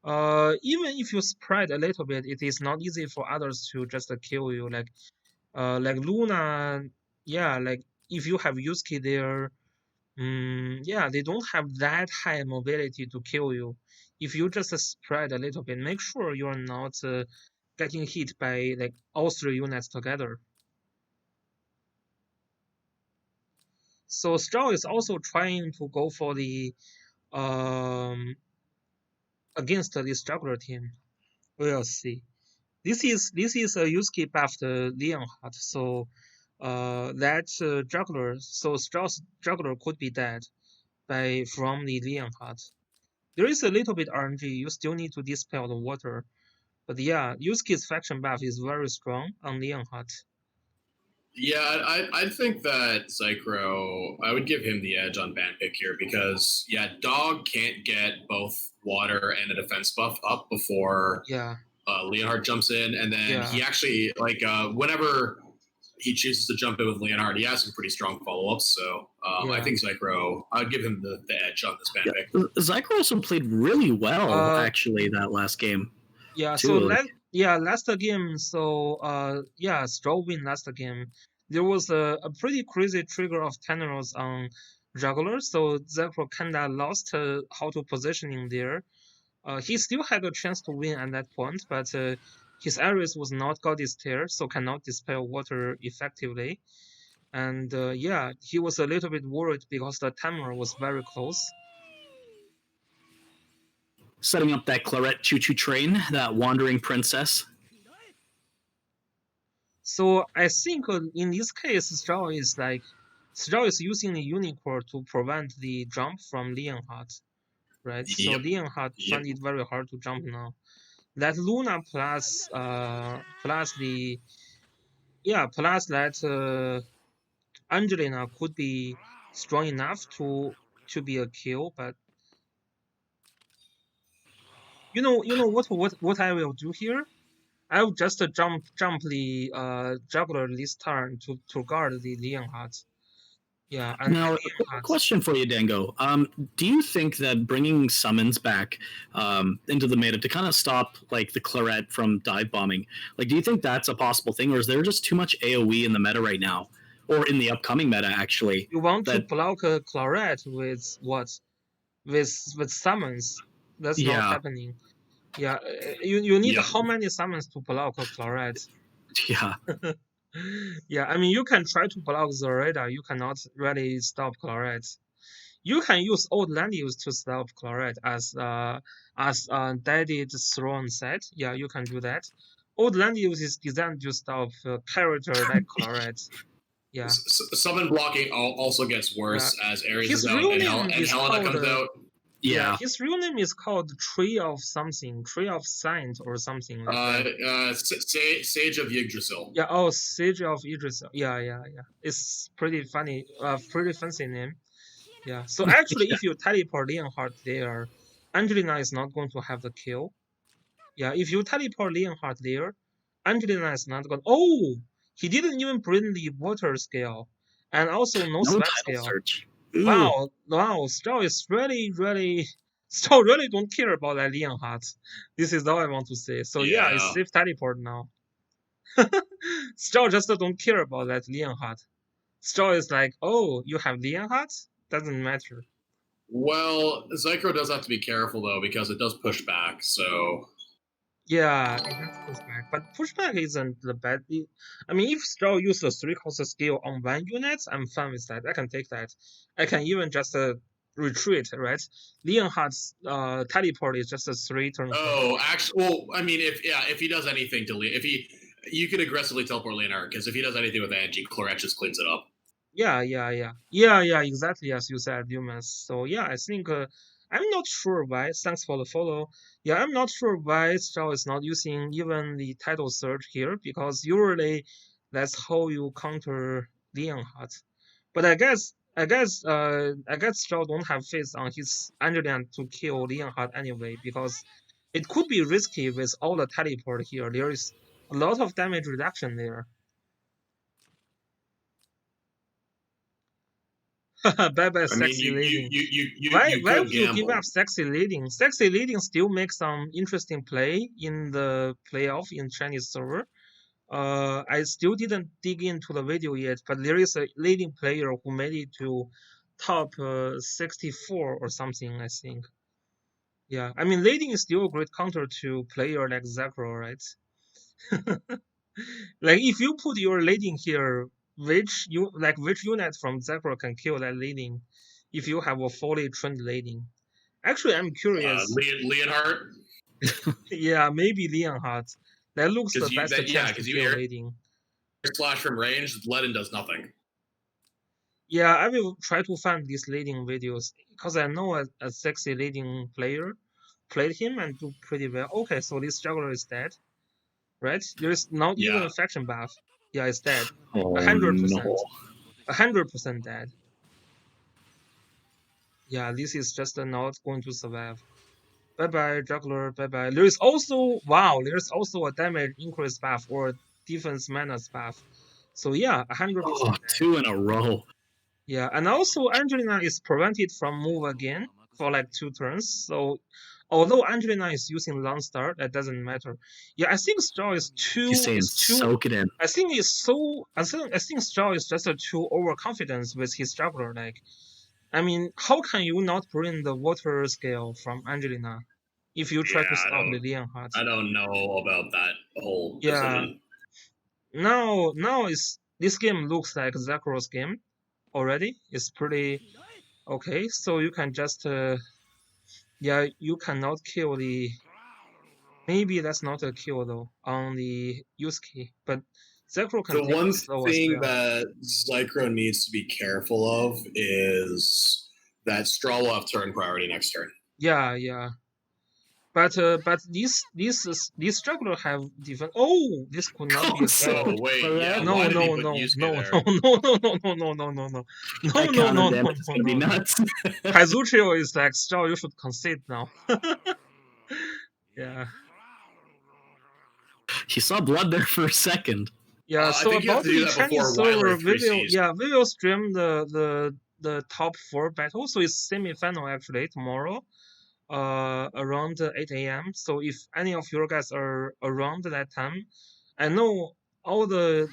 even if you spread a little bit, it is not easy for others to just kill you. Like Luna, yeah, like if you have Yusuke there, yeah, they don't have that high mobility to kill you. if you just spread a little bit, make sure you're not getting hit by like all 3 units together. So Straw is also trying to go for the against this juggler team. We'll see. This is a Yusuke buffed Leonhardt, so that juggler, so Straw's juggler could be dead from the Leonhardt. There is a little bit RNG. You still need to dispel the water, but yeah, Yusuke's faction buff is very strong on Leonhardt. Yeah, I think that Zycro, I would give him the edge on ban pick here because, yeah, Dog can't get both water and a defense buff up before Leonhardt jumps in. And then he actually, like, whenever he chooses to jump in with Leonhardt, he has some pretty strong follow-ups. So I think Zycro, I'd give him the edge on this ban pick. Zycro also played really well, actually, that last game. Yeah, too, so last game, so Straw win last game. There was a pretty crazy trigger of Teneros on Juggler, so Zycro kinda lost how to positioning there. He still had a chance to win at that point, but his Ares was not Goddess tier, so cannot dispel water effectively. And he was a little bit worried because the timer was very close. Setting up that Claret choo-choo train, that wandering princess. So I think in this case, Straw is using the Unicorn to prevent the jump from Leonhardt, right? Yep. So Leonhardt found it very hard to jump now. That Luna plus that Angelina could be strong enough to be a kill, but you know what I will do here? I will just jump the juggler this turn to guard the Leonhardt. Yeah. And now, a question for you, Dango. Do you think that bringing summons back into the meta to kind of stop like the Claret from dive bombing, like, do you think that's a possible thing, or is there just too much AOE in the meta right now, or in the upcoming meta actually? You want to block a Claret with what? With summons? That's not happening. Yeah, you need how many summons to block a Claret? Yeah. Yeah, I mean, you can try to block Zoreda. You cannot really stop Claret. You can use old land use to stop Claret as Daddy Throne said. Yeah, you can do that. Old land use is designed to stop character like Claret. Yeah. Summon blocking also gets worse as Ares is out and Helena comes out. Yeah, his real name is called Tree of something, Tree of Saint or something like that. Sage of Yggdrasil. Yeah, Sage of Yggdrasil. Yeah. It's pretty funny, pretty fancy name. Yeah, so actually, if you teleport Leonhardt there, Angelina is not going to have the kill. Yeah, if you teleport Leonhardt there, Angelina is not going. Oh, he didn't even bring the water scale, and also no sweat scale. Search. Wow, Straw is really Straw really don't care about that Leonhardt. This is all I want to say. So yeah, it's safe teleport now. Straw just don't care about that Leonhardt. Straw is like, oh, you have Leonhardt? Doesn't matter. Well, Zycro does have to be careful though because it does push back. So yeah, it has pushback, but pushback isn't the bad. I mean, if Straw uses a 3-cost skill on 1 unit, I'm fine with that. I can take that. I can even just retreat, right? Leonhardt's teleport is just a 3-turn. Oh, actually, well, I mean, if he does anything to you could aggressively teleport Leonhardt because if he does anything with Angie, Claret just cleans it up. Yeah, exactly as you said, Dumas. So yeah, I think I'm not sure why. Thanks for the follow. Yeah, I'm not sure why Straw is not using even the title search here because usually that's how you counter Leonhardt. But I guess Straw don't have faith on his Angelina to kill Leonhardt anyway because it could be risky with all the teleport here. There is a lot of damage reduction there. Bye-bye, sexy leading. Why would you give up sexy leading? Sexy leading still makes some interesting play in the playoff in Chinese server. I still didn't dig into the video yet, but there is a leading player who made it to top 64 or something, I think. Yeah, I mean, leading is still a great counter to player like Zycro, right? Like if you put your leading here, which unit from Zycro can kill that leading if you have a fully trained leading? Actually, I'm curious. Leonhardt. Yeah, maybe Leonhardt. That looks the best chance to you kill air leading. slash from range, Ledin does nothing. Yeah, I will try to find these leading videos because I know a sexy leading player played him and do pretty well. Okay, so this juggler is dead, right? There's not even a faction buff. Yeah, it's dead. Oh 100%. no. 100% dead. Yeah, this is just not going to survive. Bye bye, juggler. Bye bye. There's also a damage increase buff or defense menace buff. So yeah, 100%. Oh, 2 in a row. Yeah, and also Angelina is prevented from move again for like 2 turns. So although Angelina is using long start, that doesn't matter. Yeah, I think Straw is too. He's saying soak it in. I think Straw is just too overconfident with his juggler. Like, I mean, how can you not bring the water scale from Angelina if you try to stop the Leonhardt? I don't know about that whole decision. Now this game looks like Zycro's game already. It's pretty okay. So you can just you cannot kill the. Maybe that's not a kill though on the Yusuke, but Zycro can The take one slow thing as well. that Zycro needs to be careful of is that Straw will have turn priority next turn. Yeah. But these juggler have different. Oh, this could not be a So kill. wait, yeah. No. Why did he put Yusuke there? It's gonna be nuts. Kazuchio is like, Straw, you should concede now. Yeah. He saw blood there for a second. Yeah, I so think you have about to do the that Chinese before Weiler server, we 3Cs. will stream the top 4 battle. So it's semi-final actually tomorrow, around 8 a.m. So if any of your guys are around that time, I know all the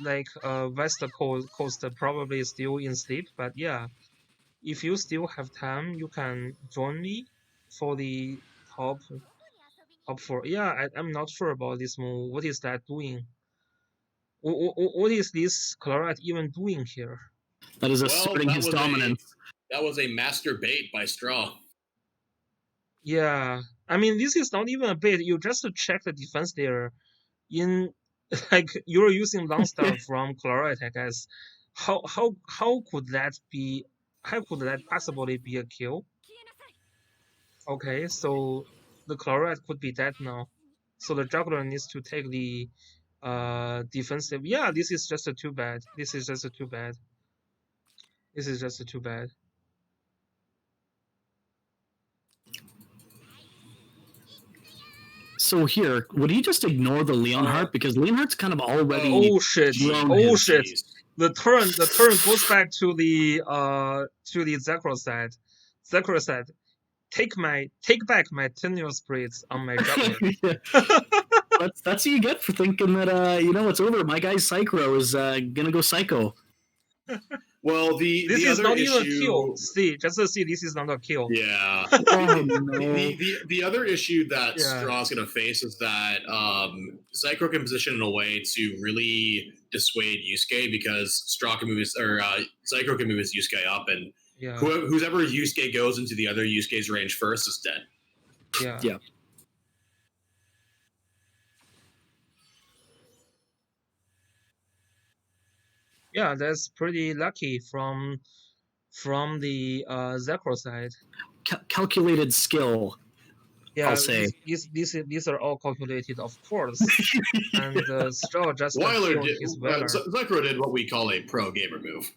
West Coast probably still in sleep, but yeah, if you still have time, you can join me for the top 4. Yeah, I'm not sure about this move. What is that doing? What is this Chlorite even doing here? That is asserting his dominance. That was a master bait by Straw. Yeah, I mean, this is not even a bait. You just check the defense there. In like you're using long star from Chlorite, I guess. How could that be? How could that possibly be a kill? Okay, so the Chlorite could be dead now. So the juggler needs to take the defensive. Yeah, this is just too bad. This is just too bad. This is just too bad. So here, would he just ignore the Leonhardt because Leonhardt's kind of already? Oh shit! The turn goes back to the Zycro side. Zycro said, take back my tenuous braids on my juggler. That's what you get for thinking that it's over. My guy Zycro is gonna go psycho. Well, this is not even a kill. See, this is not a kill. Yeah. Oh, no. The other issue that Straw's going to face is that Zycro can position in a way to really dissuade Yusuke because Zycro can move his Yusuke up, and whoever Yusuke goes into the other Yusuke's range first is dead. Yeah. Yeah, that's pretty lucky from the Zycro side. Calculated skill. Yeah, I'll say these are all calculated, of course. And Straw just Weiler killed his Weiler. Zycro did what we call a pro gamer move.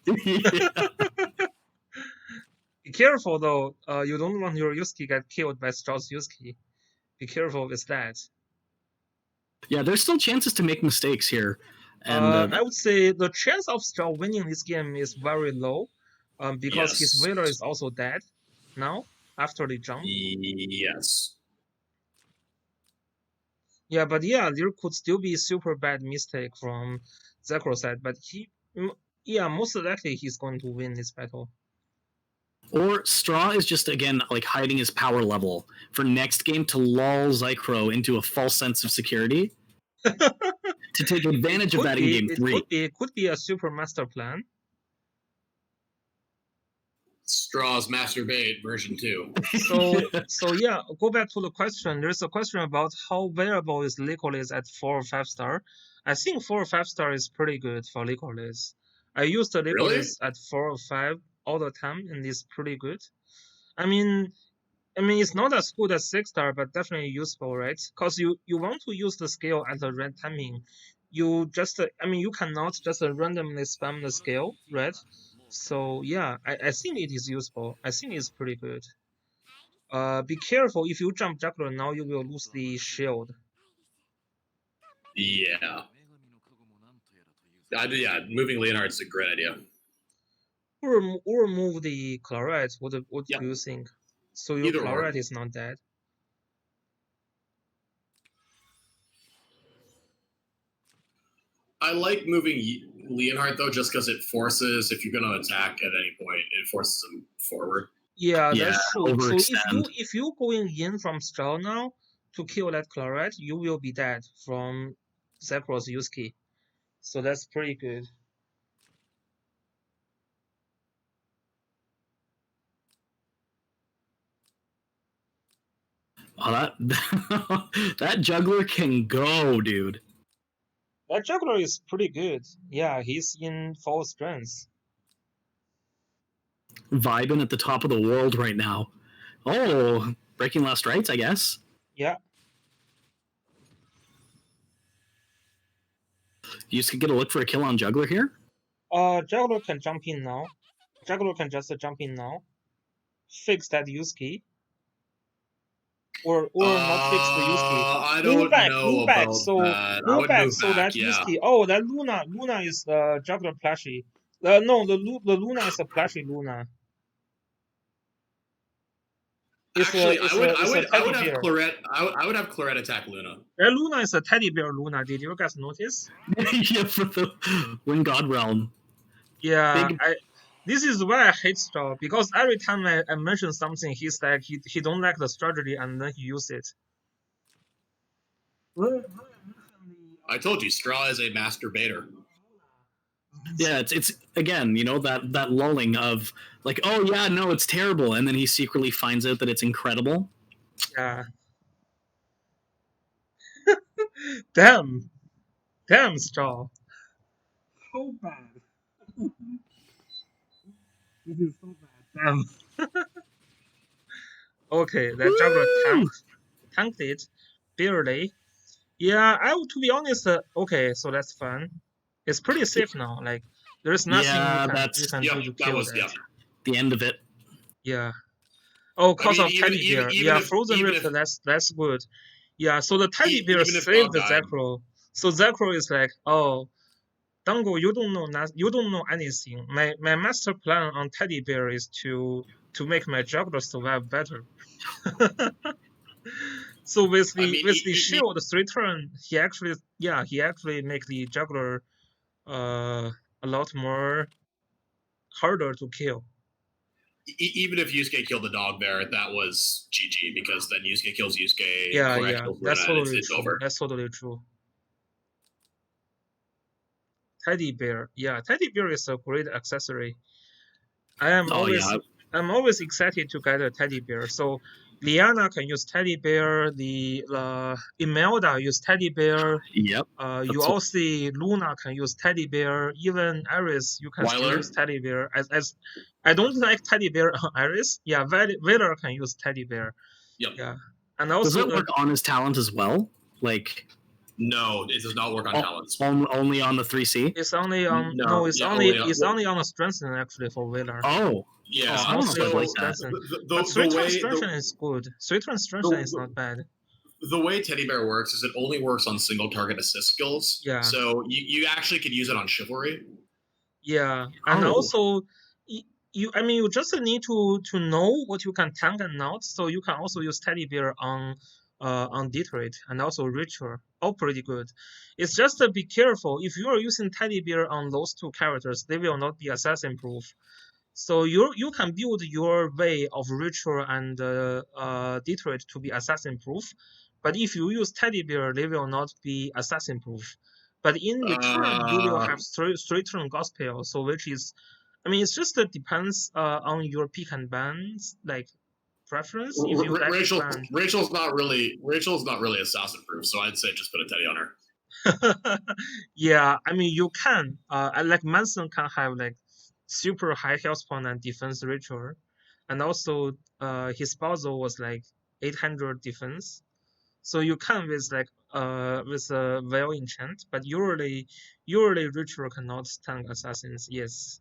Be careful though. You don't want your Yusuke get killed by Straw's Yusuke. Be careful with that. Yeah, there's still chances to make mistakes here. And I would say the chance of Straw winning this game is very low, because his Weiler is also dead now after the jump. Yes. Yeah, but yeah, there could still be super bad mistake from Zycro side, but most likely he's going to win this battle. Or Straw is just, again, like hiding his power level for next game to lull Zycro into a false sense of security to take advantage of that in game 3. It could be a super master plan. Straw's Masturbate version 2. So yeah, go back to the question. There's a question about how variable is Licolis at 4 or 5 star. I think 4 or 5 star is pretty good for Licolis. I used the Licolis at 4 or 5 all the time, and it's pretty good. I mean, it's not as good as 6 star, but definitely useful, right? Because you want to use the scale at the right timing. You just, you cannot just randomly spam the scale, right? So yeah, I think it is useful. I think it's pretty good. Be careful, if you jump juggler now, you will lose the shield. Yeah. Yeah, moving Leonhardt's a great idea. Or move the Chlorite. What do you think? So your Chlorite is not dead. I like moving Leonhardt though, just because it forces, if you're going to attack at any point, it forces him forward. Yeah, that's true. So if you going in from Straw now to kill that Chlorite, you will be dead from Zycro's use key. So that's pretty good. Oh, that juggler can go, dude. That juggler is pretty good. Yeah, he's in full strength. Vibing at the top of the world right now. Oh, breaking last rights, I guess. Yeah. You just get a look for a kill on juggler here? Juggler can jump in now. Juggler can just jump in now. Fix that use key. Or not fix the use key. I don't know about that. Move back so that use key. Oh, that Luna is juggler plushie. No, the Luna is a plushie Luna. Actually, I would have Claret. I would have Claret attack Luna. That Luna is a teddy bear Luna. Did you guys notice? Yeah, for the Wind God realm. Yeah, this is why I hate Straw, because every time I mention something, he's like he don't like the strategy and then he use it. I told you, Straw is a masturbator. Yeah, it's again, that lulling of like, oh yeah, no, it's terrible, and then he secretly finds out that it's incredible. Yeah. Damn, Straw. So bad. This is so bad. Damn. Okay, that juggler tanked it barely. Yeah, to be honest, okay, so that's fun. It's pretty safe now. Like, there's nothing you can do to kill that. The end of it. Yeah. Oh, cause of teddy bear. Yeah, frozen rift. That's good. Yeah, so the teddy bear saved the Zycro. So Zycro is like, oh, Dango, you don't know anything. My master plan on teddy bear is to make my juggler survive better. So with the shield 3 turn, he actually make the juggler a lot more harder to kill. Even if Yusuke killed the dog bear, that was GG, because then Yusuke kills Yusuke. Yeah, that's totally true. Over. That's totally true. Teddy bear, teddy bear is a great accessory. I'm always excited to get a teddy bear. So Liana can use teddy bear. The Imelda use teddy bear. Yep. You also see Luna can use teddy bear. Even Iris, you can still use teddy bear. As I don't like teddy bear on Iris. Yeah, Vader can use teddy bear. Yep. Yeah, and also does it work on his talent as well? Like. No, it does not work on talents. Only on the 3C? It's only on only on the strengthening actually for Vader. Oh. Yeah, I don't know if I like that. But 3-turn strengthening is good. 3-turn strengthening is not bad. The way Teddy Bear works is it only works on single target assist skills. Yeah. So you actually could use it on Chivalry. Yeah, and also you just need to know what you can tank and not. So you can also use Teddy Bear on Detroit and also Ritual. All pretty good. It's just be careful. If you are using Teddy Bear on those 2 characters, they will not be assassin proof. So you can build your way of ritual and Detroit to be assassin proof, but if you use teddy bear, they will not be assassin proof. But in return, you will have three turn gospel, so which is, I mean, it's just depends on your pick and bands like preference. If you like band, Rachel's not really assassin proof, so I'd say just put a teddy on her. yeah, I mean you can. Like Manson can have like super high health point and defense ritual, and also his Bazo was like 800 defense. So you can with a veil enchant, but usually ritual cannot tank assassins. Yes.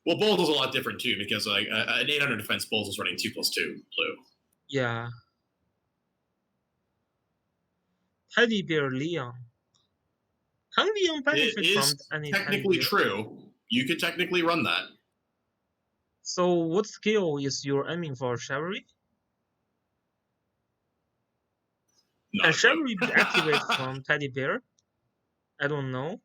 Well, Bowls is a lot different too because like an 800 defense Bowls is running 2+2 blue. Yeah. Teddy bear Leon. Can Leon benefit from any technically true? You could technically run that. So what skill is you're aiming for, Chivalry? Can Chivalry be activated from Teddy Bear? I don't know.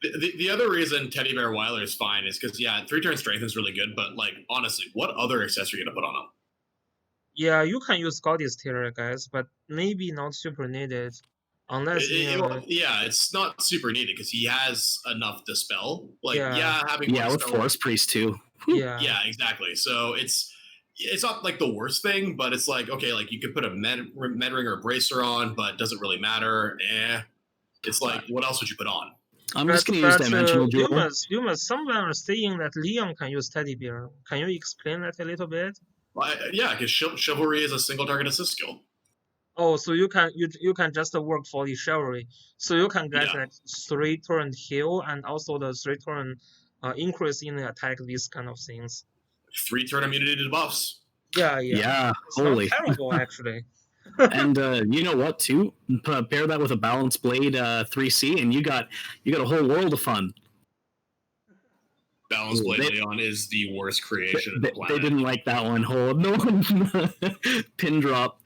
The other reason Teddy Bear Weiler is fine is because, yeah, 3-turn strength is really good, but, like, honestly, what other accessory are you going to put on him? Yeah, you can use Goddess Terror, guys, but maybe not super needed. Unless it's not super needed because he has enough Dispel. Like, having with Forest Priest too. Yeah, exactly. So it's not like the worst thing, but it's like, okay, like you could put a med ring or a bracer on, but doesn't really matter. It's like, what else would you put on? I'm just going to use Dimensional Jewel. Someone are saying that Leon can use Teddy Bear. Can you explain that a little bit? Yeah, because Chivalry is a single target assist skill. Oh, so you can just work for the Chivalry. So you can get like 3-turn heal and also the 3-turn increase in the attack, these kind of things. 3-turn immunity to buffs. Yeah. It's holy. not terrible, actually. And you know what, too? Pair that with a Balance Blade 3C, and you got a whole world of fun. Balance Blade Leon is the worst creation of the planet. They didn't like that one. No pin drop.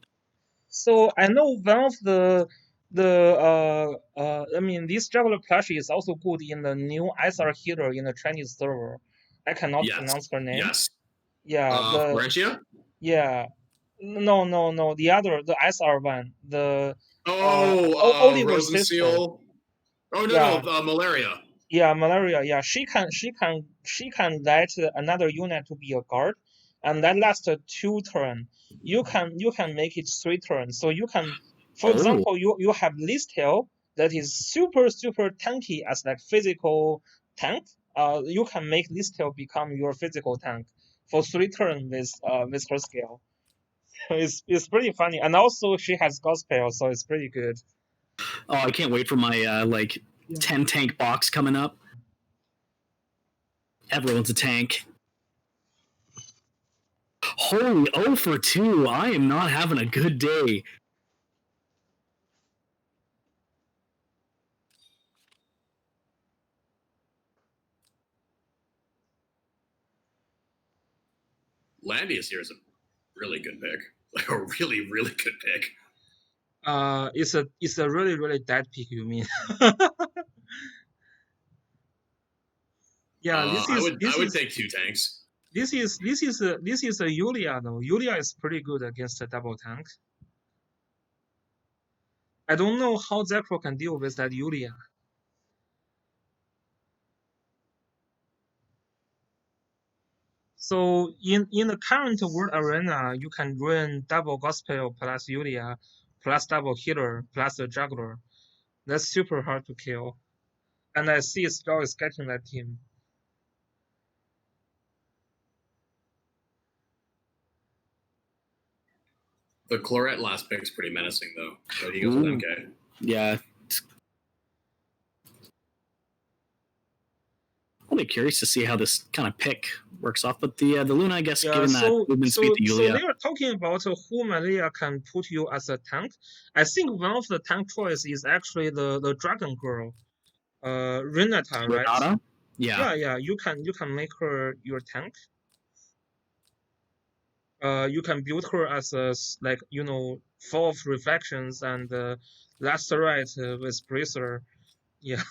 So I know one of I mean, this juggler plushie is also good in the new SR healer in the Chinese server. I cannot pronounce her name. Yes. Yeah. Florentia? Yeah. No. The SR one. The Oliver's sister. Oh no, Malaria. Yeah, Malaria. Yeah, she can let another unit to be a guard, and that lasts 2 turns. You can make it 3 turns. So you can, for example, you have Listel that is super tanky as like physical tank. You can make Listel become your physical tank for 3 turns with her skill. So it's pretty funny, and also she has gospel, so it's pretty good. Oh, I can't wait for my 10 tank box coming up. Everyone's a tank. Holy 0 for 2. I am not having a good day. Landius here is a really good pick. Like a really, really good pick. It's a really, really dead pick, you mean? Yeah, I would take 2 tanks. This is a Yulia though. Yulia is pretty good against a double tank. I don't know how Zycro can deal with that Yulia. So in the current world arena, you can run double gospel plus Yulia, plus double healer, plus a juggler. That's super hard to kill. And I see Straw is getting that team. The Chlorette last pick is pretty menacing, though. So he goes with MK. Yeah. I'm only curious to see how this kind of pick works off, but the Luna, I guess, given that movement speed to Yulia. So they are talking about who Malia can put you as a tank. I think one of the tank choice is actually the Dragon Girl, Renata, right? Renata? Yeah. You can make her your tank. You can build her as a full of reflections and last right with bracer. Yeah.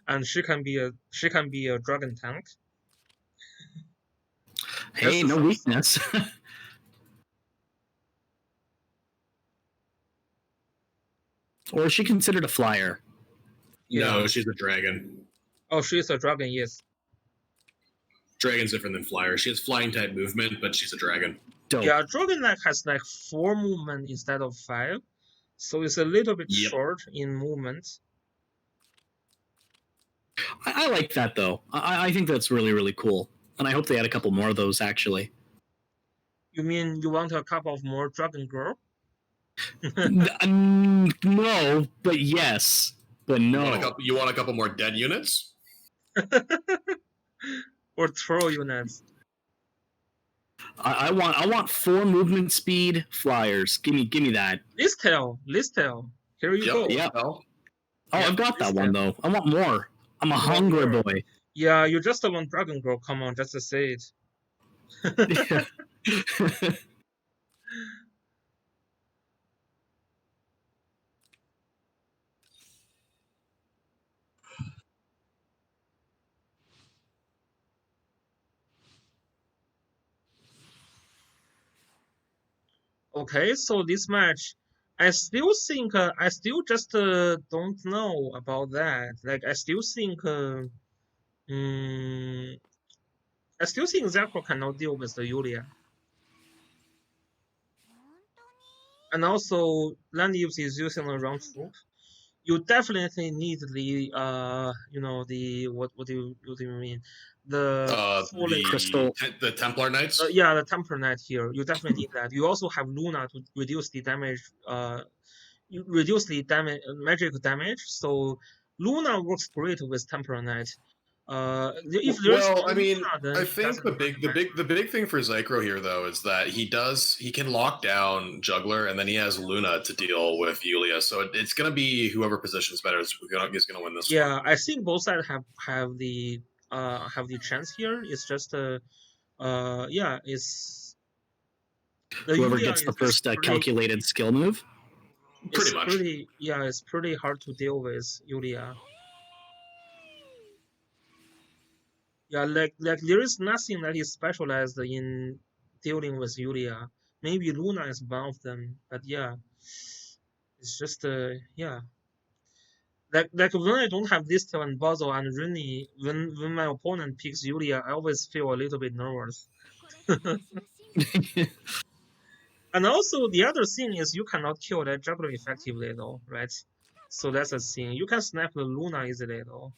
and she can be a dragon tank. Hey, no weakness. Or is she considered a flyer? Yeah. No, she's a dragon. Oh, she's a dragon, yes. Dragon's different than flyer. She has flying type movement, but she's a dragon. Dope. Yeah, dragon like has like 4 movement instead of 5, so it's a little bit short in movement. I like that though. I think that's really, really cool, and I hope they add a couple more of those actually. You mean you want a couple of more dragon girl? No, but yes, but no. You want a couple more dead units? Or troll units? I want 4 movement speed flyers. Give me that. Listel. Here you go. Yeah. Oh, I've got that one though. I want more. I'm a hungry boy. Yeah, you just want dragon girl. Come on, just to say it. Okay, so this match, I still think I still just don't know about that. Like I still think Zycro cannot deal with the Yulia. And also Landius is using a round troop. You definitely need the the what do you mean? The crystal, the Templar Knights. Yeah, the Templar Knight here. You definitely need that. You also have Luna to reduce the damage. You reduce the magic damage. So Luna works great with Templar Knight. If there's I mean, Luna, then I think the big thing for Zycro here though is that he can lock down Juggler, and then he has Luna to deal with Yulia. So it's gonna be whoever positions better is gonna win this. Yeah, I think both sides have the chance here. It's just it's whoever gets the first calculated skill move. Pretty much. It's pretty hard to deal with Yulia. Yeah, like there is nothing that is specialized in dealing with Yulia. Maybe Luna is one of them, but yeah, it's just yeah. Like when I don't have Listel and Basil and Rini, when my opponent picks Yulia, I always feel a little bit nervous. And also the other thing is you cannot kill that Juggler effectively though, right? So that's a thing. You can snap the Luna easily though.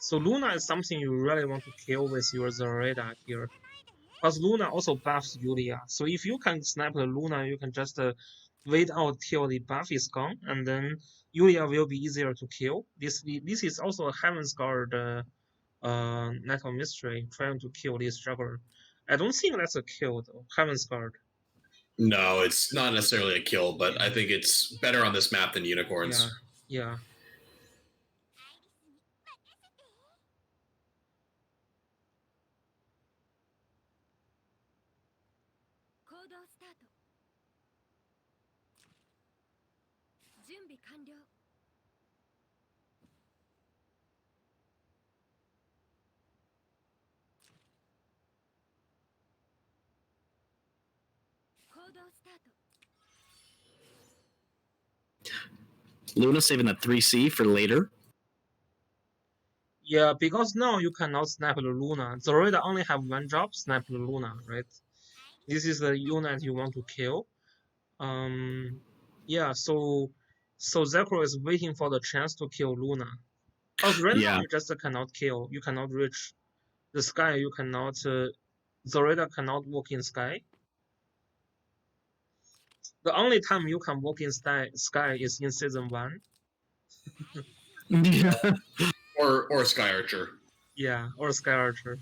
So Luna is something you really want to kill with your Zoreda here. Because Luna also buffs Yulia. So if you can snap the Luna, you can just wait out till the buff is gone, and then Yulia will be easier to kill. This is also a Heaven's Guard Night of Mystery trying to kill this Juggler. I don't think that's a kill though. Heaven's Guard. No, it's not necessarily a kill, but I think it's better on this map than Unicorns. Yeah. Luna saving that 3C for later. Yeah, because now you cannot snap the Luna. Zoreda only have one job, snap the Luna, right? This is the unit you want to kill. Yeah, so Zycro is waiting for the chance to kill Luna. Because right now you just cannot kill. You cannot reach the sky. You cannot. Zoreda cannot walk in sky. The only time you can walk in sky is in season 1. Yeah. Or Sky Archer. Yeah, or Sky Archer.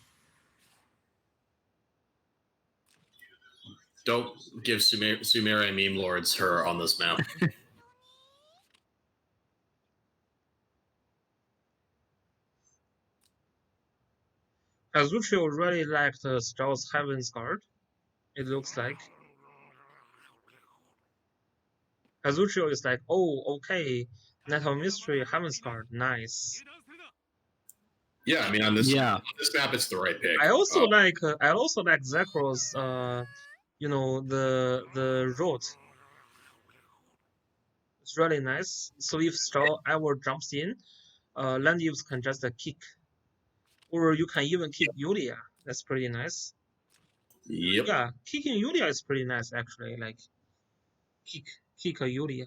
Don't give Sumire Meme Lords her on this map. Kazuchio really liked Strauss Heaven's Guard, it looks like. Kazuchio is like, oh, okay, Night of Mystery, Heaven's Guard, nice. Yeah, I mean on this map it's the right pick. I also like Zycro's the road. It's really nice. So if Straw ever jumps in, land use can just kick. Or you can even kick Yulia. That's pretty nice. Yep. Yeah, kicking Yulia is pretty nice actually. Like kick a Yulia.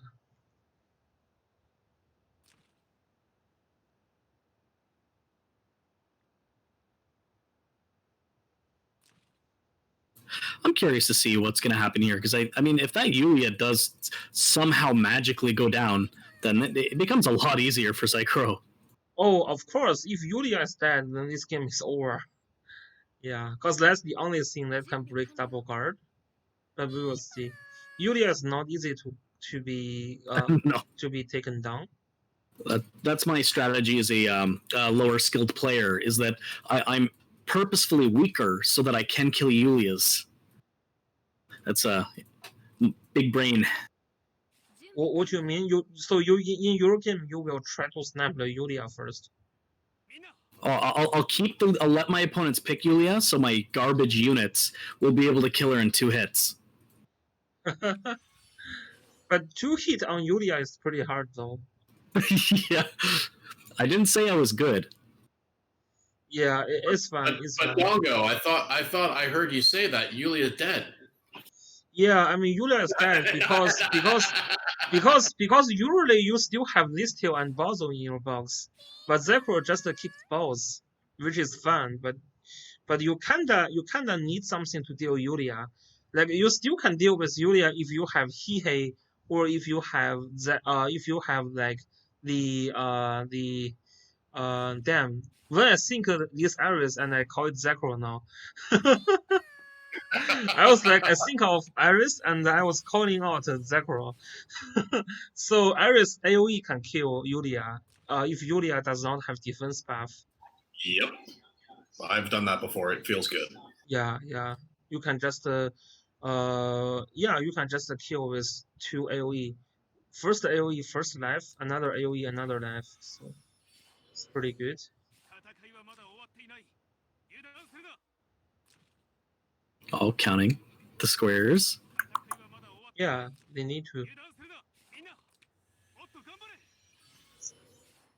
I'm curious to see what's going to happen here because I mean, if that Yulia does somehow magically go down, then it becomes a lot easier for Zycro. Oh, of course. If Yulia is dead, then this game is over. Yeah, because that's the only thing that can break double guard. But we will see. Yulia is not easy to be No. to be taken down. That's my strategy as a lower skilled player. Is that I'm purposefully weaker so that I can kill Yulias. That's a big brain. What do you mean? In your game you will try to snap the Yulia first. I'll let my opponents pick Yulia, so my garbage units will be able to kill her in 2 hits. But 2 hit on Yulia is pretty hard though. Yeah, I didn't say I was good. Yeah, it's fine. But Dongo, I thought I heard you say that Yulia's dead. Yeah, I mean Yulia is dead because usually you still have Listil and Bazo in your box, but Zycro just kicked both, which is fun. But you kinda need something to deal Yulia. Like you still can deal with Yulia if you have Hihei or if you have like the damn. When I think of these areas and I call it Zycro now. I was like, I think of Iris and I was calling out Zycro. So Iris AoE can kill Yulia if Yulia does not have defense buff. Yep. I've done that before. It feels good. Yeah. You can just you can just kill with 2 AoE. First AoE, first life, another AoE, another life. So it's pretty good. All counting the squares. Yeah, they need to.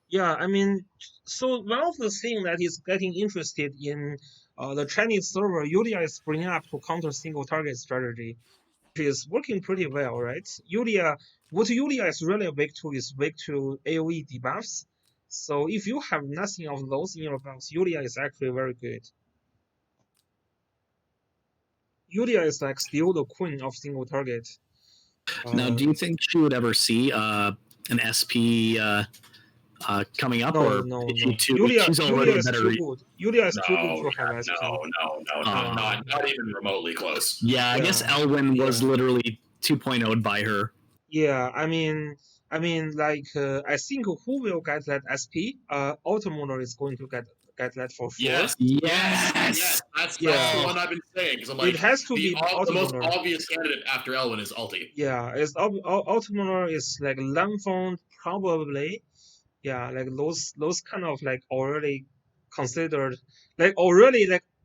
Yeah, I mean, so one of the things that is getting interested in the Chinese server, Yulia is bringing up to counter single target strategy, which is working pretty well, right? What Yulia is really weak to is weak to AoE debuffs. So if you have nothing of those in your box, Yulia is actually very good. Yulia is like still the queen of single target. Now, do you think she would ever see an SP coming up? No. Yulia is too good. Yulia is too good to have SP. Not even remotely close. Yeah, I guess Elwyn was literally 2.0'd by her. Yeah, I mean, like, I think who will get that SP? Automotor is going to get that for sure. Yes. That's the one I've been saying. Because like, it has to be the most obvious candidate after Elwyn is Ulti. Yeah, Automotor is like Lanfeng probably. Yeah, like those kind of like already considered, like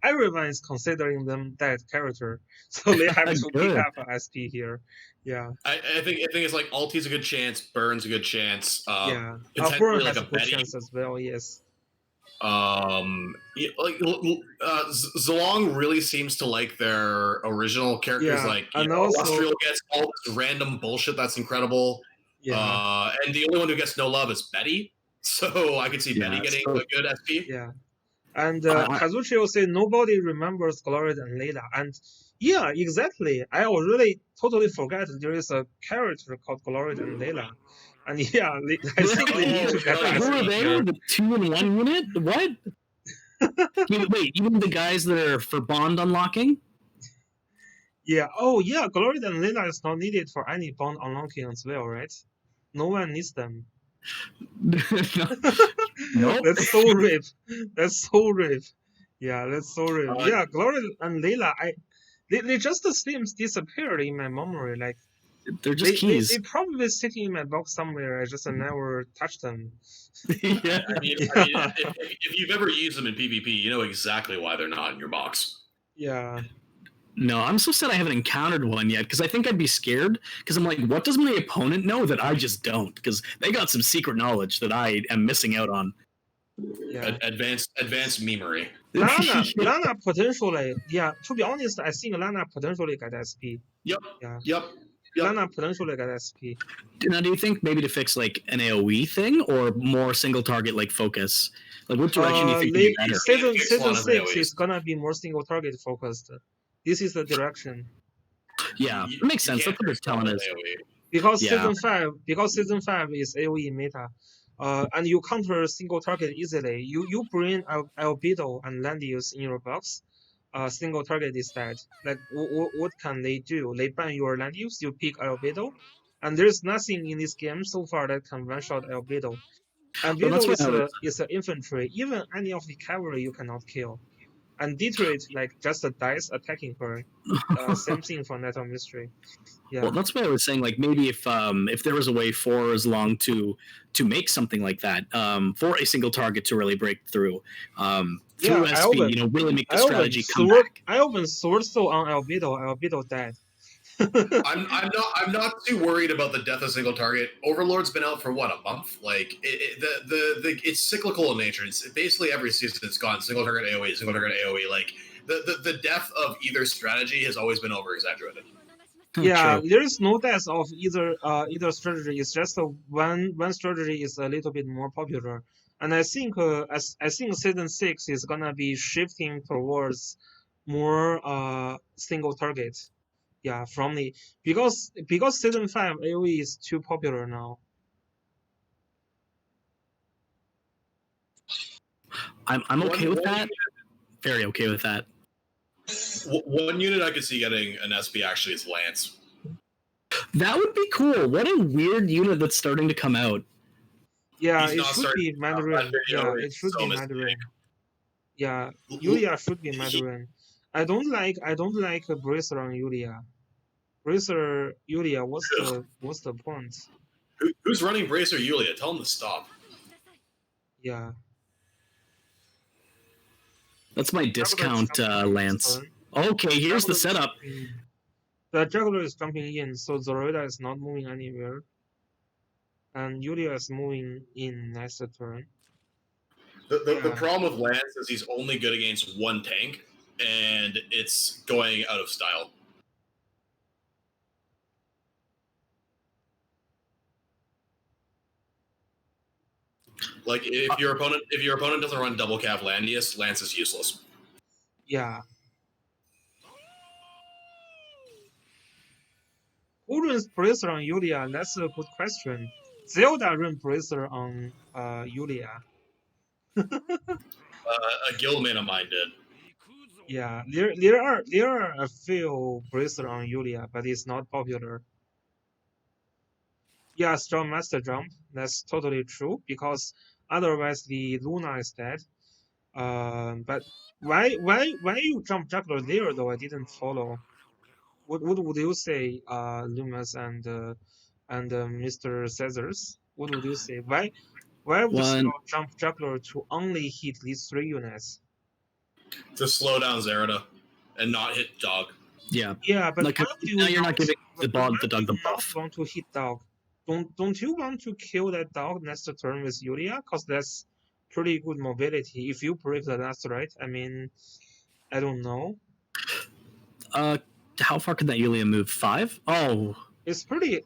everyone is considering them that character, so they have to pick up an SP here. Yeah, I think it's like Ulti's a good chance, Burn's a good chance. Yeah, potentially has like a good chance as well. Yes. Zolong really seems to like their original characters. Like, Australia gets all this random bullshit that's incredible. Yeah. And the only one who gets no love is Betty. So I could see Betty getting a good SP. Yeah. And Kazuchi will say nobody remembers Glory and Layla. And yeah, exactly. I already totally forgot there is a character called Glory and Layla. And yeah, I think they need to get Who are they? The 2-in-1 unit? What? Wait, even the guys that are for bond unlocking? Yeah. Oh, yeah. Glory and Layla is not needed for any bond unlocking as well, right? No one needs them. Nope. That's so rip. Yeah, that's so rip. Yeah, Glory and Layla, they just seems disappeared in my memory. Like They're just keys. They probably sitting in my box somewhere. I just never touched them. Yeah. I mean, if you've ever used them in PvP, you know exactly why they're not in your box. Yeah. No, I'm so sad I haven't encountered one yet because I think I'd be scared because I'm like, what does my opponent know that I just don't? Because they got some secret knowledge that I am missing out on. Yeah. Advanced memery. Lana potentially, yeah. To be honest, I think Lana potentially got SP. Yep. Yeah. Yep. Lana potentially got SP. Now, do you think maybe to fix like an AOE thing or more single target like focus? Like, what direction do you think would be better? Season Fix one of 6 AOEs. is gonna be more single target focused. This is the direction. Yeah, it makes sense. That's what they're telling us. Because Yeah. season 5 is AOE meta. And you counter single target easily. You bring albedo and land use in your box. Single target is dead. Like what can they do? They ban your land use, you pick albedo, and there's nothing in this game so far that can one shot albedo. Albedo is an infantry. Even any of the cavalry you cannot kill. And Detroit like just dies attacking her. Same thing for Night of Mystery. Yeah. Well, that's why I was saying, like, maybe if there was a way for as long to make something like that for a single target to really break through through SP, really make the strategy come back. I opened Sword Soul on Albedo dead. I'm not too worried about the death of single target. Overlord's been out for what, a month? Like it's cyclical in nature. It's basically every season it's gone single target AOE, single target AOE. Like the death of either strategy has always been over exaggerated. Yeah, there is no death of either strategy. It's just one strategy is a little bit more popular, and I think season 6 is gonna be shifting towards more single target. Yeah, from the because season 5 AOE is too popular now. I'm okay with that. Very okay with that. One unit I could see getting an SP actually is Lance. That would be cool. What a weird unit that's starting to come out. Yeah, it should be Mandarin. Yeah, it should be Mandarin. Yeah, Yulia should be Mandarin. I don't like Bracer on Yulia. Bracer Yulia, what's the point? Who's running Bracer Yulia? Tell him to stop. Yeah. That's my discount Lance. Okay, here's the setup. The juggler is jumping in, so Zoraida is not moving anywhere. And Yulia is moving in next turn. The problem with Lance is he's only good against one tank, and it's going out of style. Like if your opponent doesn't run double cav Landius, Lance is useless. Yeah. Who runs Bracer on Yulia? That's a good question. Zelda runs Bracer on Yulia. A guildmate of mine did. Yeah, there are a few Bracer on Yulia, but it's not popular. Yeah, strong master jump. That's totally true because otherwise the Luna is dead. But why you jump juggler there though? I didn't follow. What would you say, Loomis and Mr. Caesars? What would you say? Why would you jump juggler to only hit these 3 units? To slow down Zerida and not hit dog. Yeah. Yeah, but like, you're not giving the dog the buff. Want to hit dog? Don't you want to kill that dog next turn with Yulia? Cause that's pretty good mobility. If you break the last right, I mean, I don't know. How far can that Yulia move? 5? Oh. It's pretty.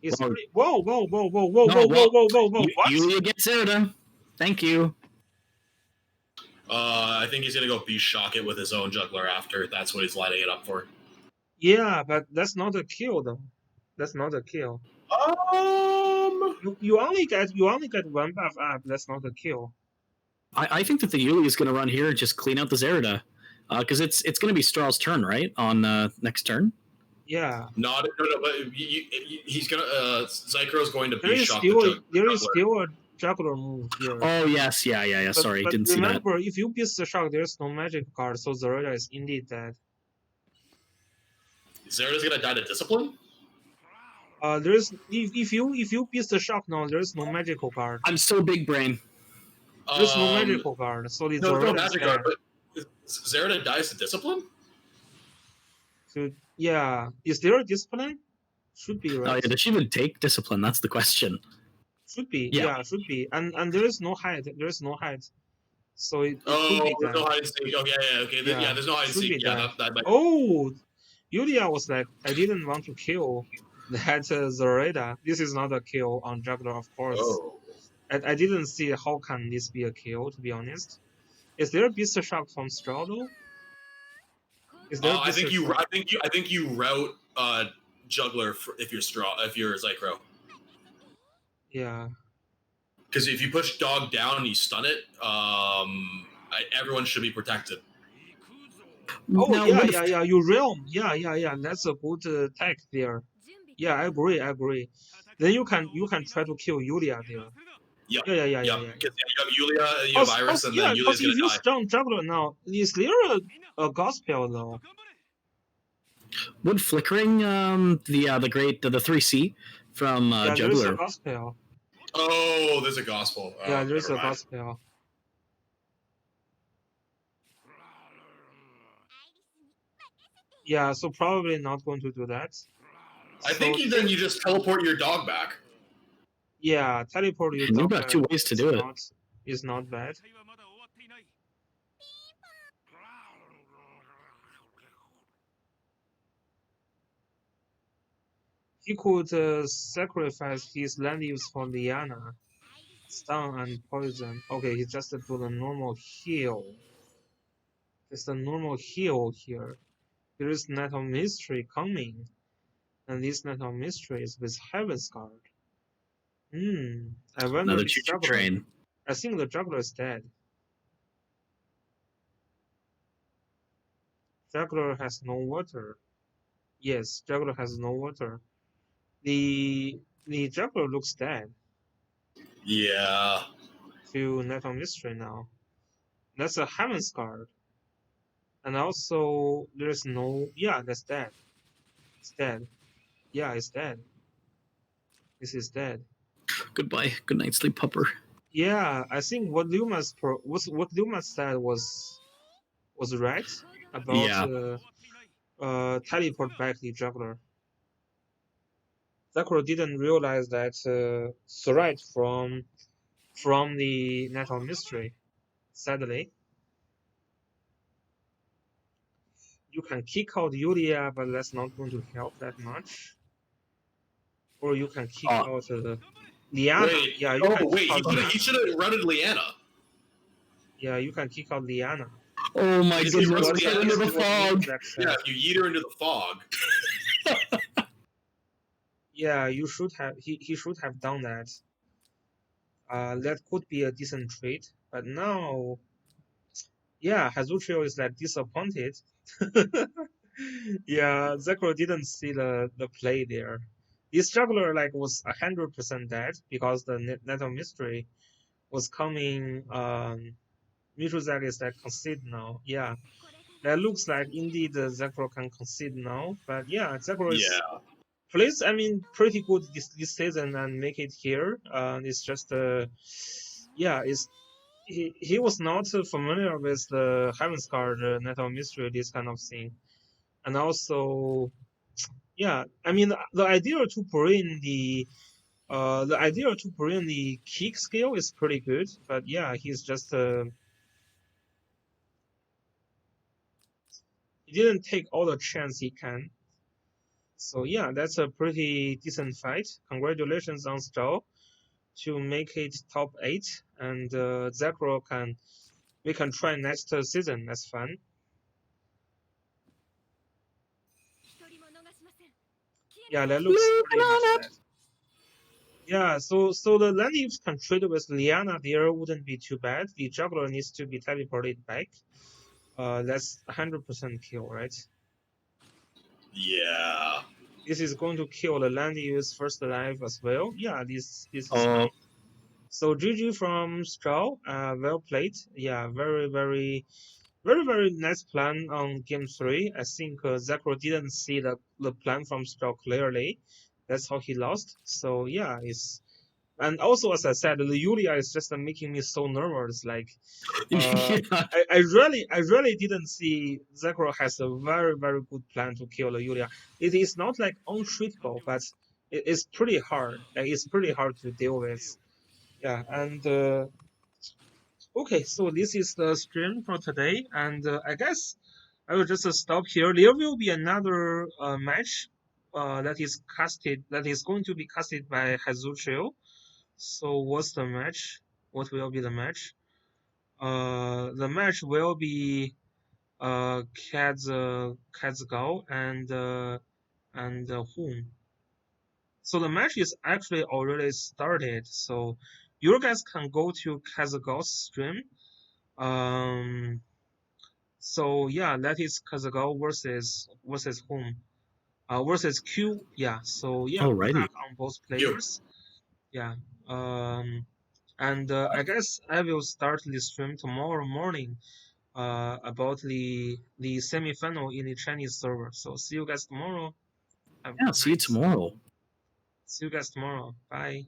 Whoa! What? Yulia gets Zerida. Thank you. I think he's gonna go B-shock it with his own juggler after. That's what he's lighting it up for. Yeah, but that's not a kill though. That's not a kill. You only get 1 buff up. That's not a kill. I think that the Yulia is going to run here and just clean out the Zerida, because it's going to be Straw's turn, right? On next turn. Yeah. No, but he's gonna. Zycro's going to B-shock the juggler. There is still a juggler move here. Oh yes, yeah. Sorry, didn't see that. Remember, if you beat the shock, there's no magic card, so Zerida is indeed dead. Zerida's gonna die to discipline? There's if you beat the shock now, there's no magical card. I'm so big brain. There's no magical card, so it's no already magic card, but Zerida dies to discipline. So yeah, is there a discipline? Should be, right? Oh, yeah, does she even take discipline? That's the question. Should be, Yeah. yeah, should be. And there is no hide. There is no hide. So it Oh, could be there's that. no hide and seek. Oh, yeah, okay. Yeah, there's no hide and should seek. be Yeah, that. that Oh, Yulia was like, I didn't want to kill that Zoraida. This is not a kill on Juggler, of course. Oh. I didn't see how can this be a kill, to be honest. Is there a Beast Shock from Straw though? Is there? I think you route Juggler if you're Zycro. Yeah. Because if you push Dog down and you stun it, everyone should be protected. Oh, Now, yeah. You realm. Yeah. That's a good tech there. Yeah, I agree. Then you can try to kill Yulia there. Yeah. Yeah. Because you have Yulia, you have Iris, and then Yulia's if you gonna die. stun Juggler now, is there a gospel though? Would flickering the 3C from Juggler? There's a gospel. Oh, there's a gospel. Yeah, there's a gospel. Yeah, so probably not going to do that. I think then you just teleport your dog back. Yeah, teleport your dog You've got back 2 ways to do it. Is not bad. He could sacrifice his land use for Liana. Stun and poison. Okay, he just do the normal heal. It's the normal heal here. There is Night of Mystery coming. And this Night of Mystery is with Heaven's Guard. I wonder Another if choo-choo train. I think the Juggler is dead. Juggler has no water. Yes, Juggler has no water. The Juggler looks dead. Yeah. To Night of Mystery now. That's a Heaven's Guard. And also, there's no... Yeah, that's dead. It's dead. Yeah, it's dead. This is dead. Goodbye. Good night, sleep pupper. Yeah, I think what Luma said was right about teleport back the Juggler. Zycro didn't realize that threat from the Night of Mystery. Sadly, you can kick out Yulia, but that's not going to help that much. Or you can kick out Liana. Wait, yeah, you should have routed Liana. Yeah, you can kick out Liana. Oh my goodness, get her into the fog. Yeah, you yeet her into the fog. Yeah, you should have. He should have done that. That could be a decent trade, but now, yeah, Hazuchio is like disappointed. Yeah, Zycro didn't see the play there. This Juggler like was 100% dead because the Net of Mystery was coming. Mishuzak is like concede now. Yeah, that looks like indeed Zycro can concede now. But yeah, Zycro is plays. I mean, pretty good this season and make it here. It's just yeah, it's he was not familiar with the Heaven's Guard, Net of Mystery, this kind of thing, and also. Yeah, I mean the idea to bring the kick skill is pretty good, but yeah, he's just he didn't take all the chance he can. So yeah, that's a pretty decent fight. Congratulations on Zhao to make it top 8, and Zycro we can try next season. That's fun. Yeah, that looks pretty much bad. Yeah, so the land use can trade with Liana there wouldn't be too bad. The Juggler needs to be teleported back. That's 100% kill, right? Yeah. This is going to kill the land use first life as well. Yeah, this is fine. So GG from Straw. Well played. Yeah, very nice plan on game 3. I think Zycro didn't see the plan from Straw clearly. That's how he lost. So yeah, it's, and also as I said, the Yulia is just making me so nervous. Like, Yeah. I really didn't see Zycro has a very good plan to kill the Yulia. It is not like untreatable, but it's pretty hard. Like it's pretty hard to deal with. Yeah, and okay, so this is the stream for today, and I guess I will just stop here. There will be another match that is casted, that is going to be casted by Hazuchio. So what's the match? What will be the match? The match will be Kazgao and Hum. So the match is actually already started. So you guys can go to Kazgao's stream. So yeah, that is Kazagao versus Hum. Versus Q. Yeah. So yeah, good Alrighty. luck on both players. Yeah. And I guess I will start the stream tomorrow morning. About the semi-final in the Chinese server. So see you guys tomorrow. Yeah, see you tomorrow. See you guys tomorrow. Bye.